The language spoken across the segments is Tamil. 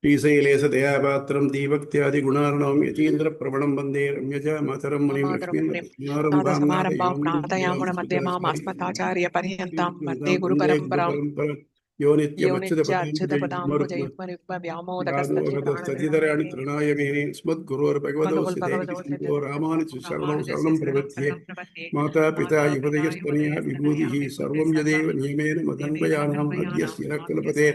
श्रीशैलेशदयापात्रं दीभक्त्यादिगुणार्णवं यतीन्द्रप्रवणं वन्दे रम्यज मातरं मुनिं लक्ष्मीनाथसमारम्भां वन्दे गुरुपरम्परां यो यो नित्यमच्युतपदाम्बुजयुग्मरुग्मव्यामोदकस्ततितराणि तृणाय मेने स्मद्गुरोर्भगवतोऽस्य दैवसिन्धो रामानुजशरणं शरणं प्रपद्ये माता पिता युवदयस्तनया विभूतिः सर्वं यदेव नियमेन मदन्वयानाम् अद्यस्य न कुलपते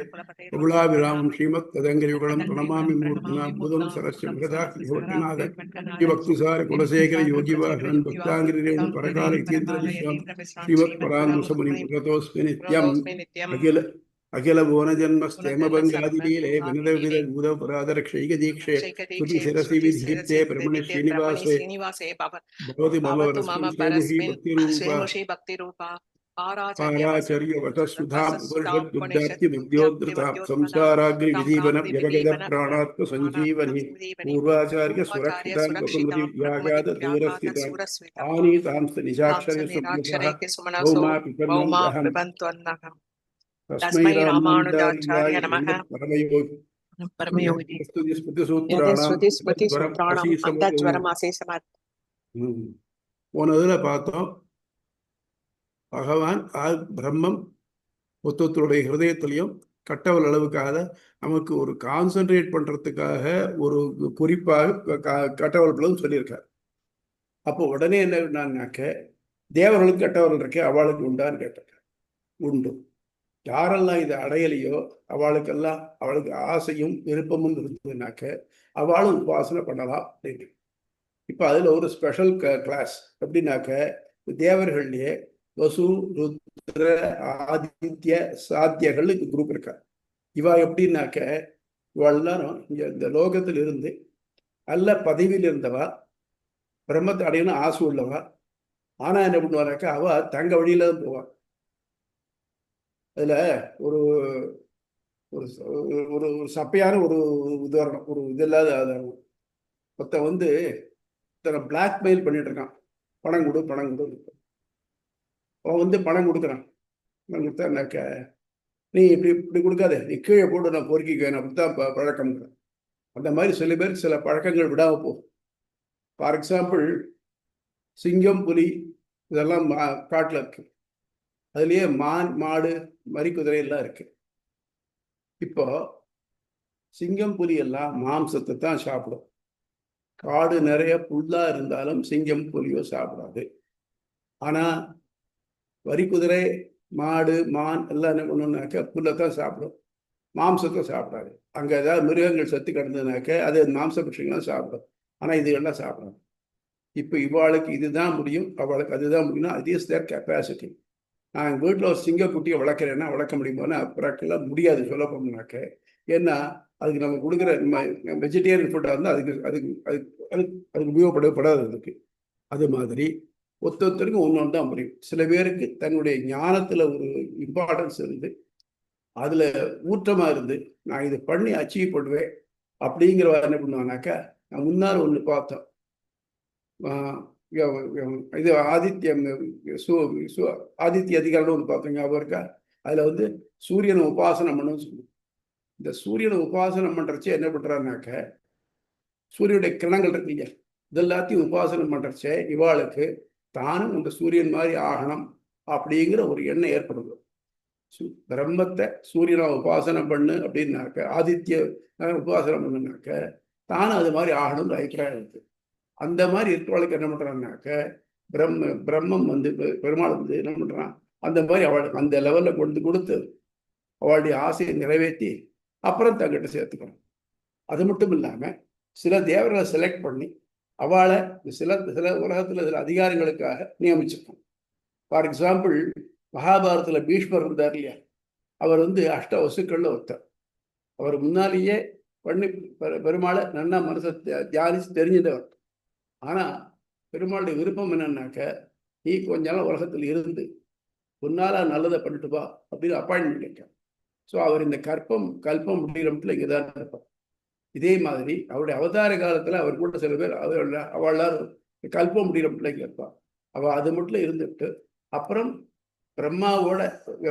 बगुलाभिरामं श्रीमत्तदङ्गयुगलं प्रणमामि मूर्धना बुधं सरस्य मृगदाख्यवट्टनाद विभक्तिसार कुलशेखर योगिवाहन भक्ताङ्गिरेणु परकाल इतीन्द्र विश्वं श्रीमत्पराङ्कुशमुनिं प्रतोऽस्मि नित्यम् अखिल भुवनजन्मस्थेमभङ्गादिलीले विनदविद भूतपुरादरक्षैकदीक्षे स्तुति शिरसि विधीप्ते ब्रह्मणि श्रीनिवासे भवति मम परस्मिन् भक्तिरूपा पाराचर्यवटसुधाम् उपनिषद्बुद्ध्याप्तिबुद्ध्योद्धृताम् संसाराग्निविधीवन व्यवगत प्राणात्म सञ्जीवनी पूर्वाचार्य सुरक्षिताम् वपुमृतिव्याघात दूरस्थिताम् आनीतांस्त निजाक्षरे सुमनसः भौमा पिबन्त्वन्नः तस्मै रामानुजाचार्य नमः परमयोगी போனதுல பார்த்தோம் பகவான் பிரம்மம் மொத்தத்துடைய ஹிருதயத்திலையும் கட்டவல் அளவுக்காக நமக்கு ஒரு கான்சென்ட்ரேட் பண்றதுக்காக ஒரு குறிப்பாக கட்டவல் பிளவும் சொல்லியிருக்கார். அப்போ உடனே என்னன்னாக்க தேவர்களுக்கு கட்டவல் இருக்கே அவளுக்கு உண்டான்னு கேட்டாங்க. உண்டு. யாரெல்லாம் இதை அடையலையோ அவளுக்கெல்லாம் அவளுக்கு ஆசையும் விருப்பமும் இருந்ததுனாக்க அவளும் உபாசனை பண்ணலாம் அப்படின்னு. இப்போ அதில் ஒரு ஸ்பெஷல் கிளாஸ் எப்படின்னாக்க தேவர்கள்லேயே வசு ருத்ர ஆதித்ய சாத்தியர்கள் குரூப் இருக்கா. இவா எப்படின்னாக்க இவள் எல்லாரும் இங்கே இந்த லோகத்தில் இருந்து நல்ல பதவியில் இருந்தவா, பிரம்மத்தை அடையணும் ஆசை உள்ளவா. ஆனால் என்ன பண்ணுவானாக்க அவ தங்க வழியில தான் போவான். அதில் ஒரு ஒரு ஒரு சப்பையான ஒரு உதாரணம், ஒரு இதில்லாத ஆதாரம். ஒருத்தன் வந்து இத்தனை பிளாக்மெயில் பண்ணிட்டு இருக்கான். பணம் கொடு பணம் கொடு. அவன் வந்து பணம் கொடுக்குறான். பணம் கொடுத்தான்னாக்க நீ இப்படி இப்படி கொடுக்காத, நீ கீழே போட்டு நான் பொறுக்கிக்குவேன், அப்படித்தான் பழக்கம். அந்த மாதிரி சில பேர் சில பழக்கங்கள் விடாம போகும். ஃபார் எக்ஸாம்பிள் சிங்கம் புலி இதெல்லாம் காட்டில் இருக்கு. அதுலேயே மான் மாடு மறி குதிரை எல்லாம் இருக்கு. இப்போ சிங்கம் புலி எல்லாம் மாம்சத்தை தான் சாப்பிடும். காடு நிறைய புல்லா இருந்தாலும் சிங்கம் புலியோ சாப்பிடாது. ஆனா வரி குதிரை மாடு மான் எல்லாம் என்ன பண்ணணும்னாக்க புல்லைத்தான் சாப்பிடும், மாம்சத்தை சாப்பிடாது. அங்கே ஏதாவது மிருகங்கள் செத்து கிடந்ததுனாக்க அது மாம்ச பட்சங்கள்லாம் சாப்பிடும். ஆனால் இது எல்லாம் சாப்பிடாது. இப்போ இவாளுக்கு இதுதான் முடியும், அவளுக்கு அதுதான் முடியும்னா அது இஸ் தேர் கெப்பாசிட்டி. நான் எங்கள் வீட்டில் ஒரு சிங்கக்குட்டியை வளர்க்குறேன்னா வளர்க்க முடியுமான்னு அப்புறக்கெல்லாம் முடியாது சொல்ல போனாக்க. ஏன்னா அதுக்கு நம்ம கொடுக்குற வெஜிடேரியன் ஃபுட்டாக இருந்தால் அதுக்கு உபயோகப்படப்படாது அதுக்கு. அது மாதிரி ஒருத்தருக்கும் ஒன்று தான் முடியும். சில பேருக்கு தன்னுடைய ஞானத்தில் ஒரு இம்பார்ட்டன்ஸ் இருந்து அதில் ஊற்றமாக இருந்து நான் இதை பண்ணி அச்சீவ் பண்ணுவேன் அப்படிங்கிற என்ன பண்ணுவானாக்கா, நான் முன்னால் ஒன்று பார்த்தோம். இது ஆதித்ய அதிகாரம் ஒன்று பார்த்தோங்க, அவருக்கா. அதில் வந்து சூரியனை உபாசனம் பண்ணணும்னு சொல்லுவோம். இந்த சூரியனை உபாசனம் பண்ணுறச்சே என்ன பண்ணுறாருனாக்க, சூரியனுடைய கிரணங்கள் இருக்கீங்க இதெல்லாத்தையும் உபாசனம் பண்ணுறச்சே இவாளுக்கு தானும் இந்த சூரியன் மாதிரி ஆகணும் அப்படிங்கிற ஒரு எண்ணம் ஏற்படுது. பிரம்மத்தை சூரியனை உபாசனம் பண்ணு அப்படின்னாக்க, ஆதித்ய உபாசனம் பண்ணுனாக்க தானும் அது மாதிரி ஆகணும்னு அபிப்பிராயம் இருக்கு. அந்த மாதிரி இருக்கிறவளுக்கு என்ன பண்ணுறான்னாக்க பிரம்மம் வந்து பெருமாள் வந்து என்ன பண்ணுறான், அந்த மாதிரி அவளுக்கு அந்த லெவலில் கொண்டு கொடுத்து அவளுடைய ஆசையை நிறைவேற்றி அப்புறம் தங்கிட்ட சேர்த்துக்கணும். அது மட்டும் இல்லாமல் சில தேவர்களை செலக்ட் பண்ணி அவளை சில உலகத்தில் சில அதிகாரங்களுக்காக நியமிச்சிருக்கோம். ஃபார் எக்ஸாம்பிள் மகாபாரதத்தில் பீஷ்மர் இருந்தார் இல்லையா, அவர் வந்து அஷ்ட வசுக்களில் ஒருத்தர். அவர் முன்னாலேயே பண்ணி பெருமாளை நன்னா மனசை தியானிச்சு தெரிஞ்சிட்டவர். ஆனால் பெருமாளுடைய விருப்பம் என்னன்னாக்க, நீ கொஞ்ச நாள் உலகத்தில் இருந்து உன்னால நல்லதை பண்ணிட்டு வா அப்படின்னு அப்பாயின்மெண்ட் கேட்டார். ஸோ அவர் இந்த கல்பம் முடிகிற மட்டும் இங்கே தான் இருப்பார். இதே மாதிரி அவருடைய அவதார காலத்தில் அவர் கூட சில பேர் அவள் கல்பம் முடிகிற மட்டும் இங்கே இருப்பாள். அவள் அது மட்டும் இருந்துட்டு அப்புறம் பிரம்மாவோட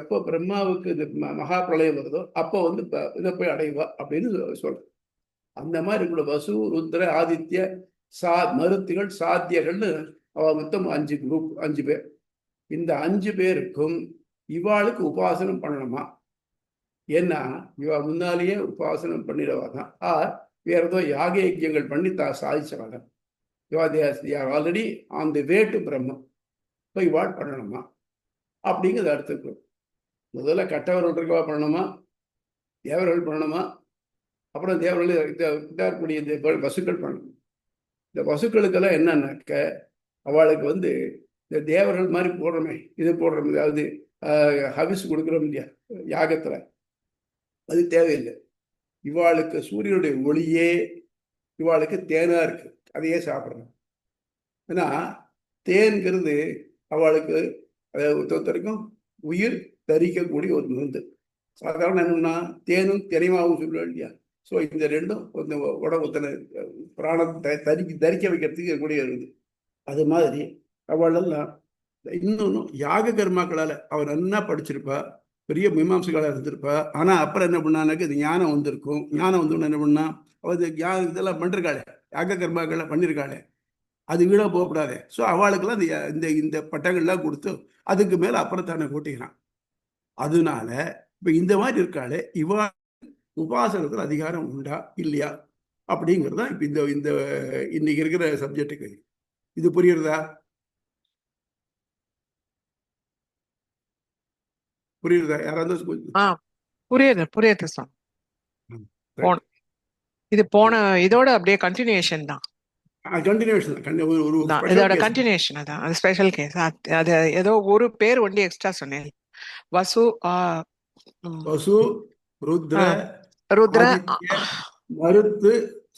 எப்போ பிரம்மாவுக்கு இந்த மகா பிரளயம் வருதோ அப்போ வந்து இதை போய் அடைவா அப்படின்னு சொல்றேன். அந்த மாதிரி கூட வசு, ருத்ர, ஆதித்ய, மருத்துகள், சாத்தியர்கள்னு மொத்தம் 5 குரூப், 5 பேர். இந்த 5 பேருக்கும் இவாளுக்கு உபாசனம் பண்ணணுமா? ஏன்னா இவா முன்னாலேயே உபாசனம் பண்ணிடவாதான் வேற ஏதோ யாக யஜ்யங்கள் பண்ணி சாதிச்சவாங்க. Already on the way to Brahmam. இப்போ இவாள் பண்ணணுமா அப்படிங்கிறது அடுத்து. முதல்ல கட்டவர்கள் இருக்கவா பண்ணணுமா, தேவர்கள் பண்ணணுமா? அப்புறம் தேவர்கள் இருக்கக்கூடிய இந்த பசுக்கள் பண்ணணும். இந்த பசுக்களுக்கெல்லாம் என்னன்னாக்க அவளுக்கு வந்து இந்த தேவர்கள் மாதிரி போடுறோமே, இது போடுறோம், அதாவது ஹவிஸ் கொடுக்குறோம் இல்லையா யாகத்துல, அது தேவையில்லை. இவாளுக்கு சூரியனுடைய ஒளியே இவாளுக்கு தேனா இருக்கு, அதையே சாப்பிடணும். ஏன்னா தேன்கிறது அவளுக்கு ஒருத்தருக்கும் உயிர் தரிக்கக்கூடிய ஒரு மருந்து. சாதாரண என்னன்னா தேனும் தினைமாவும் சொல்லுவோம் இல்லையா. ஸோ இந்த ரெண்டும் உடம்புத்தனை பிராணத்தை தரிக்க வைக்கிறதுக்கு இருக்கக்கூடிய இருக்குது. அது மாதிரி அவளெல்லாம் இன்னொன்று யாக கர்மாக்களால் அவள் நல்லா படிச்சிருப்பா, பெரிய மீமாம்சைகளாக இருந்திருப்பா. ஆனால் அப்புறம் என்ன பண்ணானாக்க இது ஞானம் வந்திருக்கும். ஞானம் வந்து என்ன பண்ணா அவள் இதெல்லாம் பண்ணிருக்காளே, யாக கர்மாக்களை பண்ணியிருக்காளே, அது வீடாக போகக்கூடாது. ஸோ அவளுக்கெல்லாம் இந்த இந்த பட்டங்கள்லாம் கொடுத்து அதுக்கு மேலே அப்புறம் தானே கூட்டிக்கிறான். அதனால இப்போ இந்த மாதிரி இருக்காளே இவா உபாசனத்தில் அதிகாரம் உண்டா இல்லையா அப்படிங்கிறது தான் இப்போ இந்த இந்த இன்னைக்கு இருக்கிற சப்ஜெக்டுக்கு. இது புரியுறதா? புரியுறதா? யாராவது புரியுது புரியுது சார். இது போன இதோட அப்படியே கண்டினியூஷன் தான். இதோட கண்டினியூஷன் அதான், அது ஸ்பெஷல் கேஸ். அது ஏதோ ஒரு பேர் ஒண்டி எக்ஸ்ட்ரா சொன்னேன். வசு, வசு, ருத்ர, மருத்து,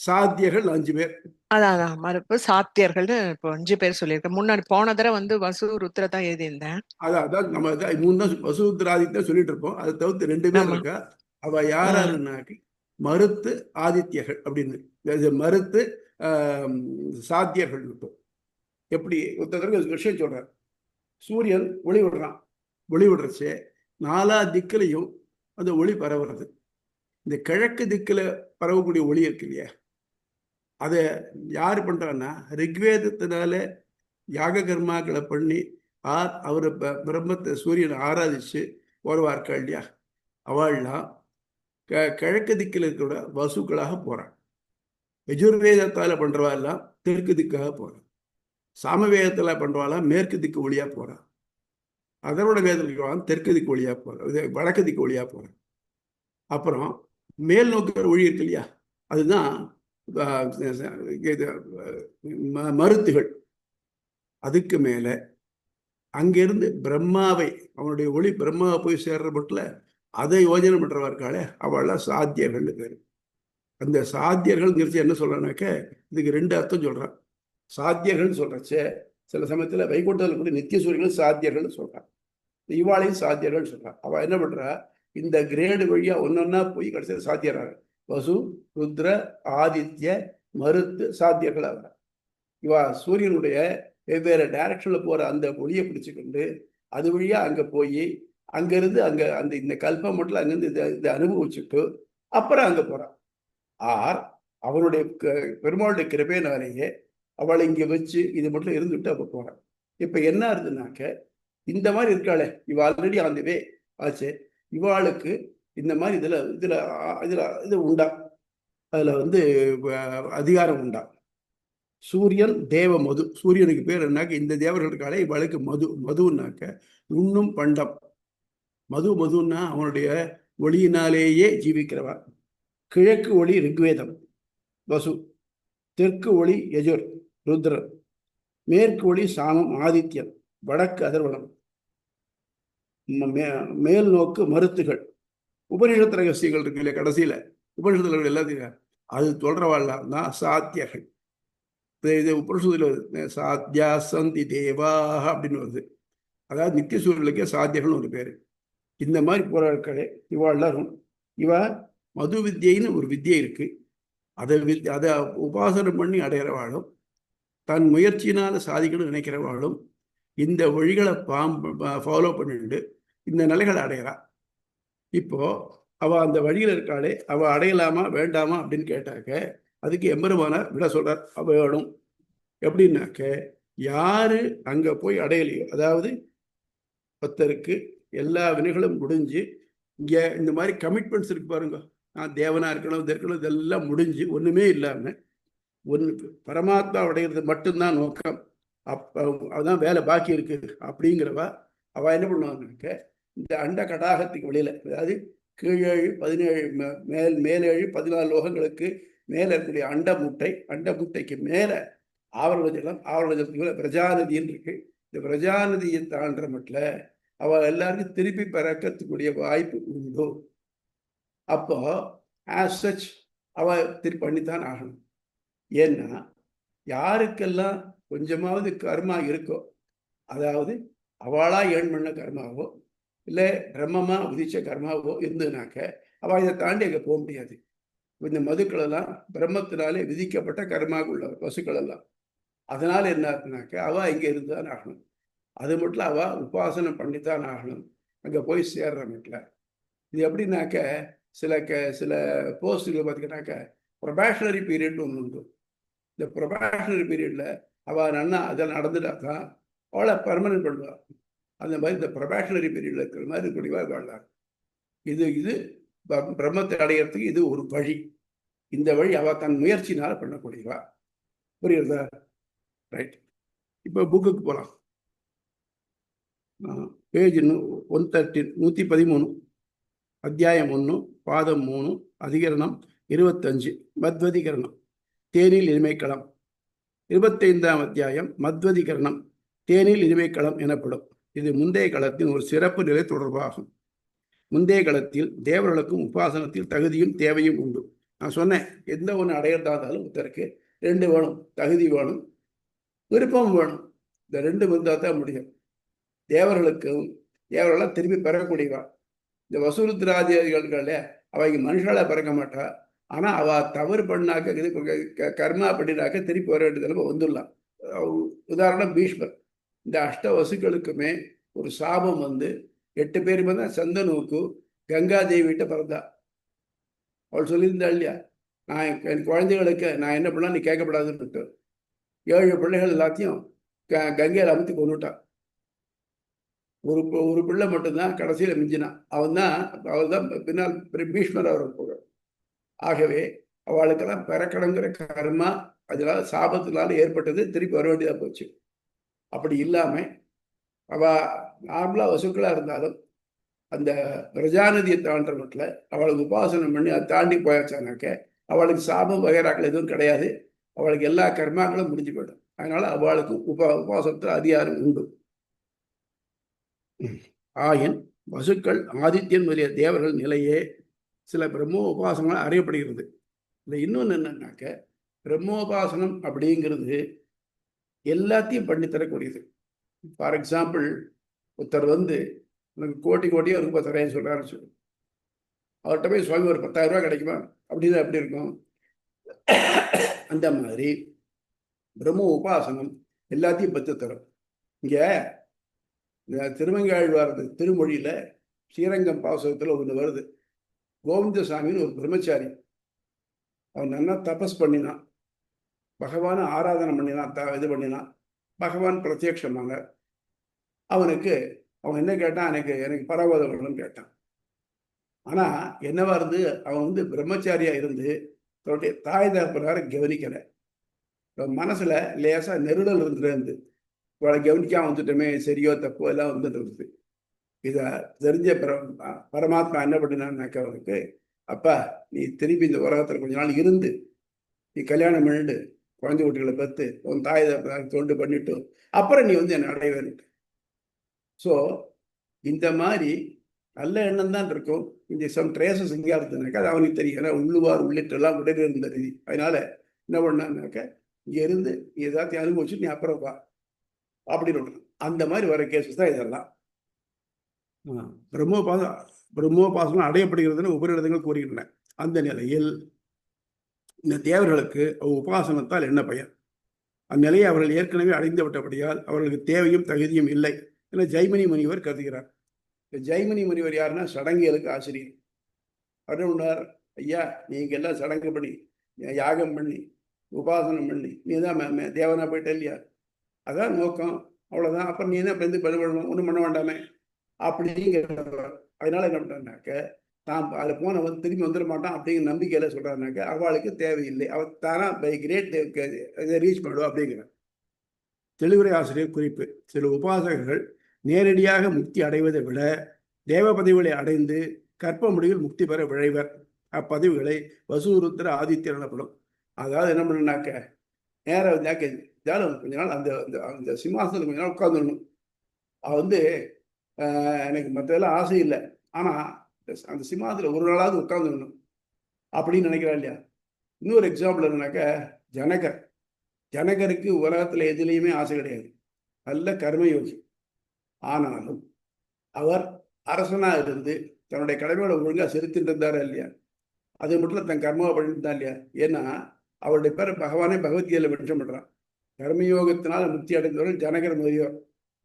சாத்தியர்கள் 5 பேர். அதான் மறுப்பு சாத்தியர்கள்னு இப்போ 5 பேர் சொல்லியிருக்கேன். முன்னாடி போன தடவை வந்து வசு ருத்ர தான் எழுதியிருந்தேன். அதான் நம்ம 3 தான் வசு, ருத்ர, ஆதித்யா சொல்லிட்டு இருப்போம். அதை தவிர்த்து 2 பேர் இருக்கா. அவ யாருன்னாக்கி மருத்து ஆதித்யர்கள் அப்படின்னு. மருத்து சாத்தியர்கள் இருக்கும். எப்படி ஒருத்தருக்கு விஷயம் சொல்றார். சூரியன் ஒளி விடுறான், ஒளி விடுறச்சே 4 திக்கிலையும் அந்த ஒளி பரவுறது. இந்த கிழக்கு திக்கில் பரவக்கூடிய ஒளி இருக்கு இல்லையா, அதை யார் பண்றான்னா ரிக்வேதத்தினால யாக கர்மாக்களை பண்ணி அவர் பிரம்மத்தை சூரியனை ஆராதிச்சு வருவார்கள் இல்லையா, அவள்லாம் கிழக்கு திக்கில் இருக்கிற வசுக்களாக போறான். யஜுர்வேதத்தால பண்றவா எல்லாம் தெற்கு திக்காக போறான். சாமவேதத்துல பண்றவாலாம் மேற்கு திக்கு ஒளியா போறான். அதனோட வேதத்தில் தெற்கு திக்கு ஒளியா போறான், வடக்கு திக்கு ஒளியா போறான். அப்புறம் மேல் நோக்கிற ஒளி இருக்கு இல்லையா, அதுதான் மருத்துகள். அதுக்கு மேல அங்கிருந்து பிரம்மாவை, அவனுடைய ஒளி பிரம்மாவை போய் சேர்ற மட்டும் அதை யோஜனை பண்றவா இருக்காளே அவள்லாம் சாத்தியர்கள் பேரு. அந்த சாத்தியர்கள் என்ன சொல்றானாக்க இதுக்கு 2 அர்த்தம் சொல்றான். சாத்தியர்கள் சொல்றச்சே சில சமயத்துல வைகுண்டத்தில் கூட நித்திய சூரியர்கள் சாத்தியர்கள் சொல்றான், இவாளையும் சாத்தியர்கள் சொல்றான். அவ என்ன பண்றா, இந்த கிரேடு வழியா ஒன்னொன்னா போய் கடைசியில் சாத்தியராக வசு, ருத்ர, ஆதித்ய, மருத்து சாத்தியர்கள் ஆகிறார். இவா சூரியனுடைய வெவ்வேறு டைரக்ஷன்ல போற அந்த ஒளியை பிடிச்சுக்கிண்டு அது வழியா அங்க போய் அங்கிருந்து அங்க அந்த இந்த கல்பம் மட்டும் அங்கிருந்து இதை அனுபவிச்சுட்டு அப்புறம் அங்க போறான். அவனுடைய பெருமாளுடைய கிருபையினாலேயே அவளை இங்க வச்சு இது மட்டும் இருந்துட்டு அப்ப போறான். இப்ப என்ன ஆகுதுனாக்க இந்த மாதிரி இருக்காளே இவ ஆல்ரெடி அந்த வே ஆச்சு, இவாளுக்கு இந்த மாதிரி இதுல இதுல இதுல இது உண்டா, அதுல வந்து அதிகாரம் உண்டா. சூரியன் தேவ மது, சூரியனுக்கு பேர் என்னாக்க இந்த தேவர்கள் இருக்காளே இவளுக்கு மது. மதுன்னாக்க உண்ணும் பண்டம். மதுன்னா அவனுடைய ஒளியினாலேயே ஜீவிக்கிறவா. கிழக்கு ஒளி ரிக்வேதம் வசு, தெற்கு ஒளி யஜுர் ருத்ரன், மேற்கு ஒளி சாமம் ஆதித்யன், வடக்கு அதர்வனம், மேல் நோக்கு மருத்துகள். உபனிஷத்து ரகசியங்கள் இருக்கு இல்லையா, கடைசியில உபனிஷத்துல எல்லாத்தையும் அது சொல்றவாள்லாம் தான் சாத்தியர்கள். இது உபனிஷத்துல சாத்தியா சந்தி தேவாக அப்படின்னு வருது. அதாவது நித்திய சூரியனுக்கே சாத்தியர்கள் ஒரு பேரு. இந்த மாதிரி போராட்களே இவாள்லாம். இவ மது வித்தியைன்னு ஒரு வித்தியை இருக்கு, அதை உபாசனம் பண்ணி அடையிறவாளும், தன் முயற்சியினால சாதிக்கணும்னு நினைக்கிறவாளும் இந்த வழிகளை ஃபாலோ பண்ணிட்டு இந்த நிலைகளை அடையிறா. இப்போ அவ அந்த வழியில் இருக்காளே, அவ அடையலாமா வேண்டாமா அப்படின்னு கேட்டாக்க அதுக்கு எம்பெருமானார் விட சொல்றார், அவ வேணும். எப்படின்னாக்க யாரு அங்க போய் அடையலையோ, அதாவது ஒருத்தருக்கு எல்லா வினைகளும் முடிஞ்சு இங்க இந்த மாதிரி கமிட்மெண்ட்ஸ் இருக்கு பாருங்க, நான் தேவனா இருக்கணும் இது இருக்கணும், இதெல்லாம் முடிஞ்சு ஒண்ணுமே இல்லாம ஒன்று பரமாத்மா அடைகிறது மட்டும்தான் நோக்கம், அப்ப அதான் வேலை பாக்கி இருக்கு அப்படிங்கிறவா அவ என்ன பண்ணுவாங்கன்னாக்க இந்த அண்ட கடாகத்துக்கு வெளியில, அதாவது கீழேழு 17 மேலேழு 14 லோகங்களுக்கு மேல இருக்கக்கூடிய அண்ட முட்டைக்கு மேல ஆவரணஜலம் மேல பிரஜாநதின்னு இருக்கு. இந்த பிரஜாநதியை தாண்ட மட்டும் அவ எல்லாருக்கும் திருப்பி பிறக்கக்கூடிய வாய்ப்பு உண்டு. அப்போ ஆஸ் சச் அவ திருப்பி பண்ணித்தான் ஆகணும். ஏன்னா யாருக்கெல்லாம் கொஞ்சமாவது கர்மா இருக்கோ, அதாவது அவளா ஏன் பண்ண கர்மாவோ இல்லை பிரம்மமா விதிச்ச கர்மாவோ இருந்ததுனாக்க அவ இதை தாண்டி அங்கே போக முடியாது. இந்த மதுக்கள் எல்லாம் பிரம்மத்தினாலே விதிக்கப்பட்ட கர்மாவுள்ள பசுக்கள் எல்லாம். அதனால என்ன ஆகுனாக்க அவ இங்க இருந்துதான் ஆகணும். அது மட்டும் அவ உபாசனம் பண்ணித்தான் ஆகணும் அங்க போய் சேர்ற மட்டும். இது எப்படின்னாக்க சில போஸ்டுகளை பார்த்தீங்கன்னாக்க ப்ரொபேஷனரி பீரியட்னு ஒன்று உண்டு. இந்த ப்ரொபேஷனரி பீரியட்ல அவ நன்னா அதெல்லாம் நடந்துட்டா தான் அவளை பர்மனன்ட் பண்ணுவா. அந்த மாதிரி இந்த ப்ரொபேஷனரி பீரியட்ல இருக்கிற மாதிரி இருக்கக்கூடியவா வாழலாம். இது பிரம்மத்தை அடையிறதுக்கு இது ஒரு வழி. இந்த வழி அவ தன் முயற்சினால பண்ணக்கூடியவா. புரியுறதா? ரைட். இப்போ புக்குக்கு போகலாம். பேஜ் 113 113 அத்தியாயம் 1 பாதம் 3 அதிகரணம் 25 மத்வதிகரணம் தேனில் இனிமைக்களம். 25ஆம் அத்தியாயம் மத்வதிகரணம் தேனில் இனிமைக்களம் எனப்படும். இது முந்தைய களத்தின் ஒரு சிறப்பு நிலை தொடர்பாகும். முந்தைய களத்தில் தேவர்களுக்கும் உபாசனத்தில் தகுதியும் தேவையும் உண்டு. நான் சொன்னேன், எந்த ஒன்று அடையிறதா இருந்தாலும் ஒருத்தருக்கு 2 வேணும், தகுதி வேணும், விருப்பம் வேணும். இந்த 2 இருந்தால் தான் முடியும். தேவர்களெல்லாம் திரும்பி பெறக்கூடியவா. இந்த வசூருத்ராதிகள அவங்க மனுஷால பிறக்க மாட்டா. ஆனா அவ தவறு பண்ணாக்க கர்மா பண்ணினாக்க திருப்பி வர வேண்டியது வந்துடலாம். உதாரணம் பீஷ்மர். இந்த அஷ்ட வசுக்களுக்குமே ஒரு சாபம் வந்து 8 பேர் தான் சந்தனுக்கு கங்கா தேவிட்ட பிறந்தா. அவள் சொல்லியிருந்தா இல்லையா, நான் என் குழந்தைகளுக்கு நான் என்ன பண்ணா நீ கேட்கப்படாதுன்னு. 7 பிள்ளைகள் எல்லாத்தையும் கங்கையில் அமைத்து கொண்டுட்டான். ஒரு பிள்ளை மட்டும்தான் கடைசியில மிஞ்சினான். அவள் தான் பின்னால் பீஷ்மர் அவர் போக. ஆகவே அவளுக்கெல்லாம் பிறக்கணுங்கிற கர்மா அதனால சாபத்தினால ஏற்பட்டது, திருப்பி வர வேண்டியதா போச்சு. அப்படி இல்லாம அவ நார்மலா வசுக்களா இருந்தாலும் அந்த பிரஜாநதியை தாண்ட மட்டும் அவளுக்கு உபாசனம் பண்ணி அதை தாண்டி போயாச்சானாக்க அவளுக்கு சாபம் வகைராக்கள் எதுவும் கிடையாது. அவளுக்கு எல்லா கர்மாக்களும் முடிஞ்சு போயிடும். அதனால அவளுக்கு உபாசனத்தில் அதிகாரம் உண்டு. ஆயன் வசுக்கள் ஆதித்யன் முதலிய தேவர்கள் நிலையே சில பிரம்மோபாசனங்கள் அறியப்படுகிறது. இந்த இன்னொன்று என்னன்னாக்க பிரம்மோபாசனம் அப்படிங்கிறது எல்லாத்தையும் பண்ணித்தரக்கூடியது. ஃபார் எக்ஸாம்பிள், ஒருத்தர் வந்து உனக்கு கோட்டியாக ரூபாய் தரேன்னு சொல்றாருன்னு சொல்லு. அவர்கிட்ட போய் சுவாமி ஒரு 10,000 ரூபாய் கிடைக்குமா அப்படின்னு எப்படி இருக்கும்? அந்த மாதிரி பிரம்ம உபாசனம் எல்லாத்தையும் பத்து தரும். இங்க திருமங்காழ்வார் திருமொழியில ஸ்ரீரங்கம் பாசகத்துல ஒன்று வருது. கோவிந்தசாமின்னு ஒரு பிரம்மச்சாரி, அவன் நல்லா தபஸ் பண்ணினான், பகவானை ஆராதனை பண்ணினான், இது பண்ணினான். பகவான் பிரத்யட்சமான அவனுக்கு அவன் என்ன கேட்டான், எனக்கு பரவதம் வேணும்னு கேட்டான். ஆனா என்னவா இருந்து அவன் வந்து பிரம்மச்சாரியா இருந்து தன்னுடைய தாய் தகப்பனார கவனிக்கல. மனசுல லேசா நெருடல் இருந்து இவளை கவனிக்காம வந்துட்டோமே, சரியோ தப்போ எல்லாம் வந்துட்டு இருக்குது. இதை தெரிஞ்ச பரமாத்மா என்ன பண்ணினான்னாக்க அவனுக்கு, அப்பா நீ திரும்பி இந்த உலகத்துல கொஞ்ச நாள் இருந்து நீ கல்யாணம் பண்ணிட்டு குழந்தை குட்டிகளை பத்து உன் தாய் தொண்டு பண்ணிட்டு அப்புறம் நீ வந்து என்னை அடைவேன்ட்டு. ஸோ இந்த மாதிரி நல்ல எண்ணம் தான் இருக்கும். இந்த சம் ட்ரேசஸ் எங்கேயா இருந்ததுனாக்கா அது அவனுக்கு தெரியும். ஏன்னா உள்ளுவார் உள்ளிட்டெல்லாம் உடனே இருந்த ரீதி. அதனால என்ன பண்ணான்னாக்க இங்க இருந்து நீ ஏதாச்சும் அனுபவிச்சு நீ அப்புறம் வா அப்படின்னு. அந்த மாதிரி வர கேசஸ் தான் இதெல்லாம். பிரம்மோபாசனம் அடையப்படுகிறதுன்னு உபரிடங்கள் கூறுகின்றன. அந்த நிலையில் இந்த தேவர்களுக்கு உபாசனத்தால் என்ன பயன்? அந்நிலையை அவர்கள் ஏற்கனவே அடைந்து விட்டபடியால் அவர்களுக்கு தேவையும் தகுதியும் இல்லை என ஜெய்மினி முனிவர் கருதுகிறார். ஜெய்மினி முனிவர் யாருன்னா சடங்கியலுக்கு ஆசிரியர். அவர் உண்டார், ஐயா நீங்க எல்லாம் சடங்கு பண்ணி யாகம் பண்ணி உபாசனம் பண்ணி நீ தான் தேவனா போயிட்ட இல்லையா, அதான் நோக்கம், அவ்வளவுதான். அப்புறம் நீ என்ன பண்ணணும், ஒன்றும் பண்ண வேண்டாமே அப்படிங்கிறவர். அதனால என்ன பண்றாருனாக்க தான் அதில் போனவன் திரும்பி வந்துட மாட்டான் அப்படிங்கிற நம்பிக்கையில சொல்றாருனாக்க அவளுக்கு தேவையில்லை, அவள் தானா பை கிரேட் ரீச் பண்ணுவா அப்படிங்கிற தெளிவுரை ஆசிரியர் குறிப்பு. சில உபாசகர்கள் நேரடியாக முக்தி அடைவதை விட தேவ பதவிகளை அடைந்து கற்ப முடிவில் முக்தி பெற விழைவர். அப்பதவிகளை வசூருத்திர ஆதித்யர் எனப்படும். அதாவது என்ன பண்ணுனாக்க நேரம் கொஞ்ச நாள் அந்த அந்த சிம்மாசனத்தில் கொஞ்ச நாள் உட்காந்துடணும். அது எனக்கு மற்றதெல்லாம் ஆசை இல்லை, ஆனா அந்த சிம்மாசனத்தில் ஒரு நாளாவது உட்காந்துடணும் அப்படின்னு நினைக்கிறா இல்லையா. இன்னொரு எக்ஸாம்பிள் என்னன்னாக்க ஜனகருக்கு உலகத்துல எதுலேயுமே ஆசை கிடையாது, நல்ல கர்மயோகி. ஆனாலும் அவர் அரசனா இருந்து தன்னுடைய கடமையோட ஒழுங்கா செலுத்திட்டு இருந்தாரா இல்லையா, அது மட்டும் தன் கர்மாவை பண்ணிட்டு தான் இல்லையா. ஏன்னா அவருடைய பேர் பகவானே பகவத்கீதையில மென்ஷன் பண்றான், கர்மயோகத்தினால முக்தி அடைந்தவர்கள் ஜனகர் முதியோர்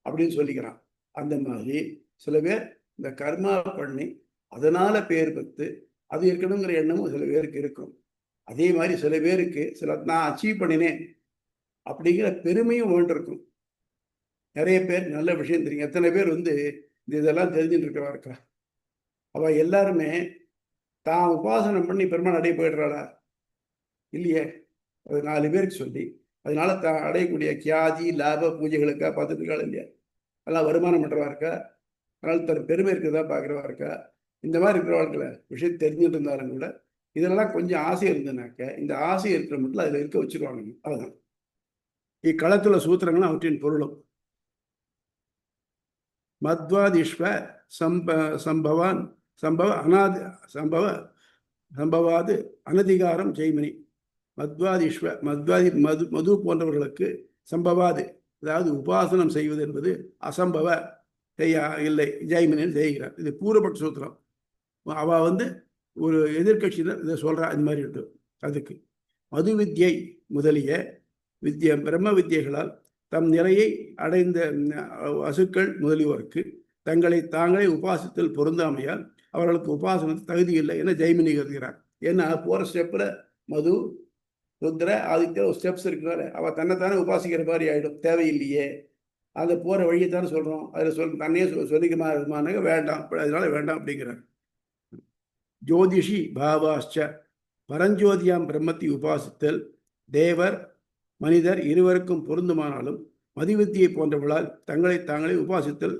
அப்படின்னு சொல்லிக்கிறான். அந்த மாதிரி சில பேர் இந்த கர்மா பண்ணி அதனால பேர் பெற்று அது இருக்கணுங்கிற எண்ணமும் சில பேருக்கு இருக்கும். அதே மாதிரி சில பேருக்கு நான் அச்சீவ் பண்ணினேன் அப்படிங்கிற பெருமையும் வேண்டிருக்கும். நிறைய பேர் நல்ல விஷயம் தெரியும். எத்தனை பேர் இதெல்லாம் தெரிஞ்சுட்டு இருக்கிறவா இருக்கா, அவ எல்லாருமே தான் உபாசனம் பண்ணி பெருமாள் அடைய போயிடுறாளா இல்லையே. அது 4 பேருக்கு சொல்லி அதனால தான் அடையக்கூடிய கியாதி லாப பூஜைகளுக்கா பார்த்துட்டு இருக்காள் இல்லையா, அதெல்லாம் வருமானம் பண்றவா இருக்கா, அதனால தன் பெருமை இருக்கிறதா பார்க்குறவா இருக்கா. இந்த மாதிரி இருக்கிறவர்களை விஷயம் தெரிஞ்சுட்டு இருந்தாலும் கூட இதெல்லாம் கொஞ்சம் ஆசை இருந்ததுனாக்க இந்த ஆசை இருக்கிற மட்டும் அதில் இருக்க வச்சுருவாங்க. அதுதான் இக்களத்துல சூத்திரங்களும் அவற்றின் பொருளும். மத்வாதிஷ்வ சம்பவான் சம்பவாது அனதிகாரம் ஜெய்மினி. மத்வாதி மது போன்றவர்களுக்கு சம்பவாது, அதாவது உபாசனம் செய்வது என்பது அசம்பவ இல்லை, ஜெய்மினின்னு செய்கிறார். இது பூர்வபட்ச சூத்திரம். அவ ஒரு எதிர்கட்சியினர் இதை சொல்றா. இந்த மாதிரி இருக்கு. அதுக்கு மது வித்யை முதலிய பிரம்ம வித்தியைகளால் தம் நிலையை அடைந்த வசுக்கள் முதலியோருக்கு தங்களை தாங்களே உபாசத்தில் பொருந்தாமையால் அவர்களுக்கு உபாசனத்தில் தகுதி இல்லை என ஜெய்மினி கருதுகிறார். ஏன்னா போற ஸ்டெப்ல மது ருத்ர ஆதித்ய ஒரு ஸ்டெப்ஸ் இருக்கிறார, அவ தன்னைத்தானே உபாசிக்கிற மாதிரி ஆயிடும், தேவையில்லையே. அதை போற வழியைத்தானே சொல்றோம், அதில் தன்னையே சொல்லிக்கமா வேண்டாம், அதனால வேண்டாம் அப்படிங்கிறார். ஜோதிஷி பாவாச்ச பரஞ்சோதியாம் பிரம்மத்தை உபாசித்தல் தேவர் மனிதர் இருவருக்கும் பொருந்துமானாலும் மதிவித்தியை போன்றவர்களால் தங்களை தாங்களே உபாசித்தல்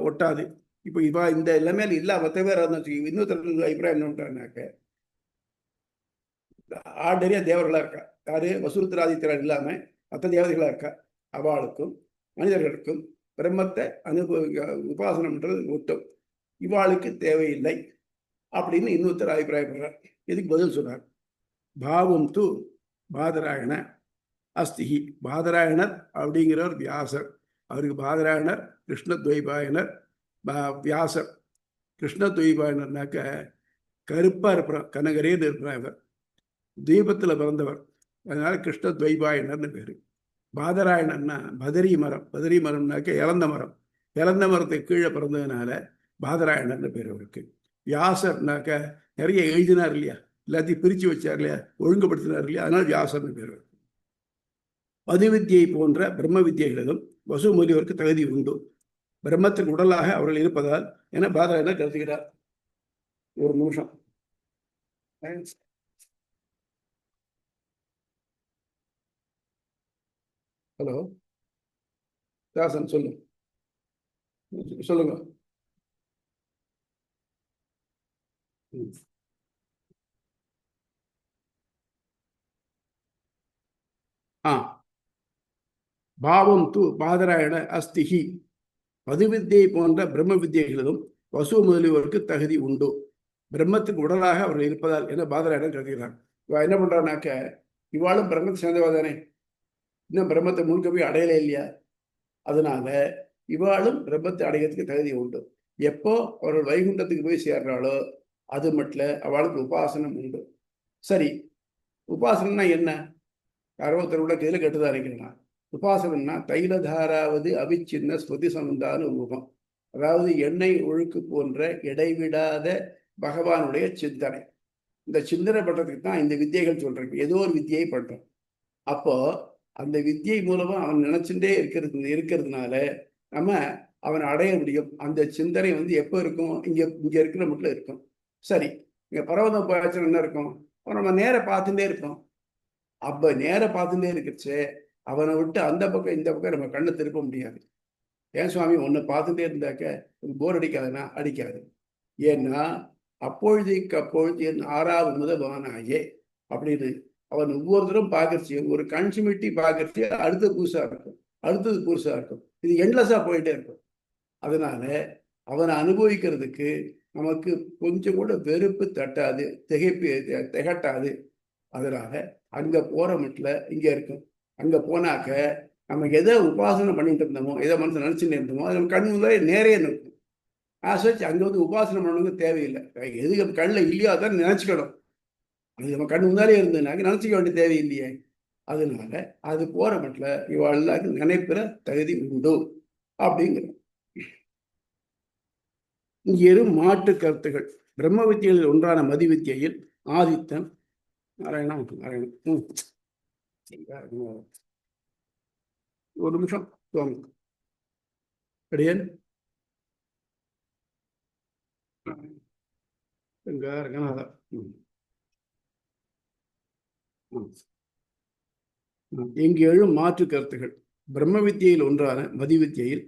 ஒட்டாது. இப்போ இந்த எல்லாமே இல்ல, மற்ற பேர் இன்னொருத்தருக்கு அபிப்பிராயம் என்ன பண்றாருனாக்க, ஆர்டரியா தேவர்களா இருக்கா, யாரு வசூருத்திராதித்யர் இல்லாம மற்ற தேவதைகளா இருக்கா, அவளுக்கும் மனிதர்களுக்கும் பிரம்மத்தை உபாசனம்ன்றது ஒட்டும், இவாளுக்கு தேவையில்லை அப்படின்னு இன்னொருத்தர் அபிப்பிராயப்படுறார். இதுக்கு பதில் சொல்றார். பாவம் து பாதராயண அஸ்திஹி. பாதராயணர் அப்படிங்கிறவர் வியாசர். அவருக்கு பாதராயணர் கிருஷ்ணத்வைபாயனர் வியாசர். கிருஷ்ணத்வைபாயனர்னாக்க கருப்பா இருப்பார், கனகரேன்னு இருக்கிறார். இவர் தீபத்தில் பிறந்தவர், அதனால கிருஷ்ணத்வைபாயனர்னு பேரு. பாதராயணர்னா பதரி மரம். பதரி மரம்னாக்க இறந்த மரம், இறந்த மரத்துக்கு கீழே பிறந்ததுனால பாதராயணர்னு பேர் அவருக்கு. வியாசர்னாக்க நிறைய எழுதினார் இல்லையா, எல்லாத்தையும் பிரிச்சு வச்சார் இல்லையா, ஒழுங்குபடுத்தினார் இல்லையா, அதனால வியாசர்னு பேர். மதுவித்தியை போன்ற பிரம்ம வித்தியைகளிலும் வசு முதலியோருக்கு தகுதி உண்டு, பிரம்மத்திற்கு உடலாக அவர்கள் இருப்பதால் என பாதராயணர் கருதுகிறார். ஒரு நிமிஷம். ஹலோ தாசன், சொல்லுங்க. பாவம் து பாதராயண அஸ்திஹி. மதுவித்தியை போன்ற பிரம்ம வித்தியைகளிலும் வசு முதலியோருக்கு தகுதி உண்டு, பிரம்மத்துக்கு உடலாக அவர்கள் இருப்பதால் என பாதராயணன் கருதுகிறார். இவ என்ன பண்றானாக்க, இவாளும் பிரம்மத்தை சேர்ந்தவா தானே, இன்னும் பிரம்மத்தை முழுக்க போய் அடையலை இல்லையா, அதனால இவாளும் பிரம்மத்தை அடைகிறதுக்கு தகுதி உண்டு. எப்போ அவர்கள் வைகுண்டத்துக்கு போய் சேர்றாளோ அது மட்டும் அவளுக்கு உபாசனம் உண்டு. சரி, உபாசனம்னா என்ன? யாரோ ஒருத்தர் கூட கையில் கெட்டுதான் இருக்கிறேன். உபாசனம்னா தைலதாராவது அவிச்சின்ன ஸ்மிருதி சம்பந்தான ரூபம். அதாவது எண்ணெய் ஒழுக்கு போன்ற இடைவிடாத பகவானுடைய சிந்தனை. இந்த சிந்தனை பண்றதுக்கு தான் இந்த வித்தியைகள் சொல்றேன். ஏதோ ஒரு வித்தியை பண்றோம். அப்போ அந்த வித்தியை மூலமா அவன் நினைச்சுட்டே இருக்கிறதுனால நம்ம அவனை அடைய முடியும். அந்த சிந்தனை எப்போ இருக்கும்? இங்க இருக்கிற மட்டும் இருக்கும். சரி, இங்க பர்வதம் போயாச்சும் என்ன இருக்கும்? நம்ம நேர பார்த்துட்டே இருக்கோம். அப்ப நேர பார்த்துட்டே இருக்கிறச்சு அவனை விட்டு அந்த பக்கம் இந்த பக்கம் நம்ம கண்ணை திருப்ப முடியாது. ஏன் சுவாமி ஒன்னு பார்த்துட்டே இருந்தாக்க போர் அடிக்காதுன்னா அடிக்காது. ஏன்னா அப்பொழுதைக்கு அப்பொழுது என் ஆறாவது முதல்வானாயே அப்படின்னு அவன் ஒவ்வொரு தரம் பார்க்கறச்சு, ஒரு கண் சிமிட்டி பார்க்கறச்சு அடுத்தது புதுசா இருக்கும், அடுத்தது புதுசா இருக்கும். இது எண்ட்லெஸ்ஸா போயிட்டே இருக்கும். அதனால அவனை அனுபவிக்கிறதுக்கு நமக்கு கொஞ்சம் கூட வெறுப்பு தட்டாது, திகட்டாது. அதனால அங்க போற மட்டும் இங்க இருக்கும். அங்க போனாக்க நம்ம எதை உபாசனை பண்ணிட்டு இருந்தோமோ, எதை மனசு நினைச்சுட்டு இருந்தோமோ அது நம்ம கண் முதல்ல நேரே நிற்கும். ஆசைச்சு அங்க உபாசனை பண்ணணுங்க தேவையில்லை. எது கண்ணில் இல்லையோ அதான் நினைச்சுக்கணும். அது நம்ம கண் முன்னாலே இருந்ததுனாக்க நினைச்சிக்க வேண்டிய தேவையில்லையே. அதனால அது போற மட்டும் இவாளுக்கு நினைப்பிற தகுதி உண்டு அப்படிங்கிறோம். இங்கே மாற்று கருத்துகள். பிரம்ம வித்தியில் ஒன்றான மதி வித்தியில் ஆதித்தன் நாராயணன் ஒரு நிமிஷம் அடியன் இங்கு எழும் மாற்று கருத்துகள். பிரம்ம வித்தியில் ஒன்றான மதி வித்தியில்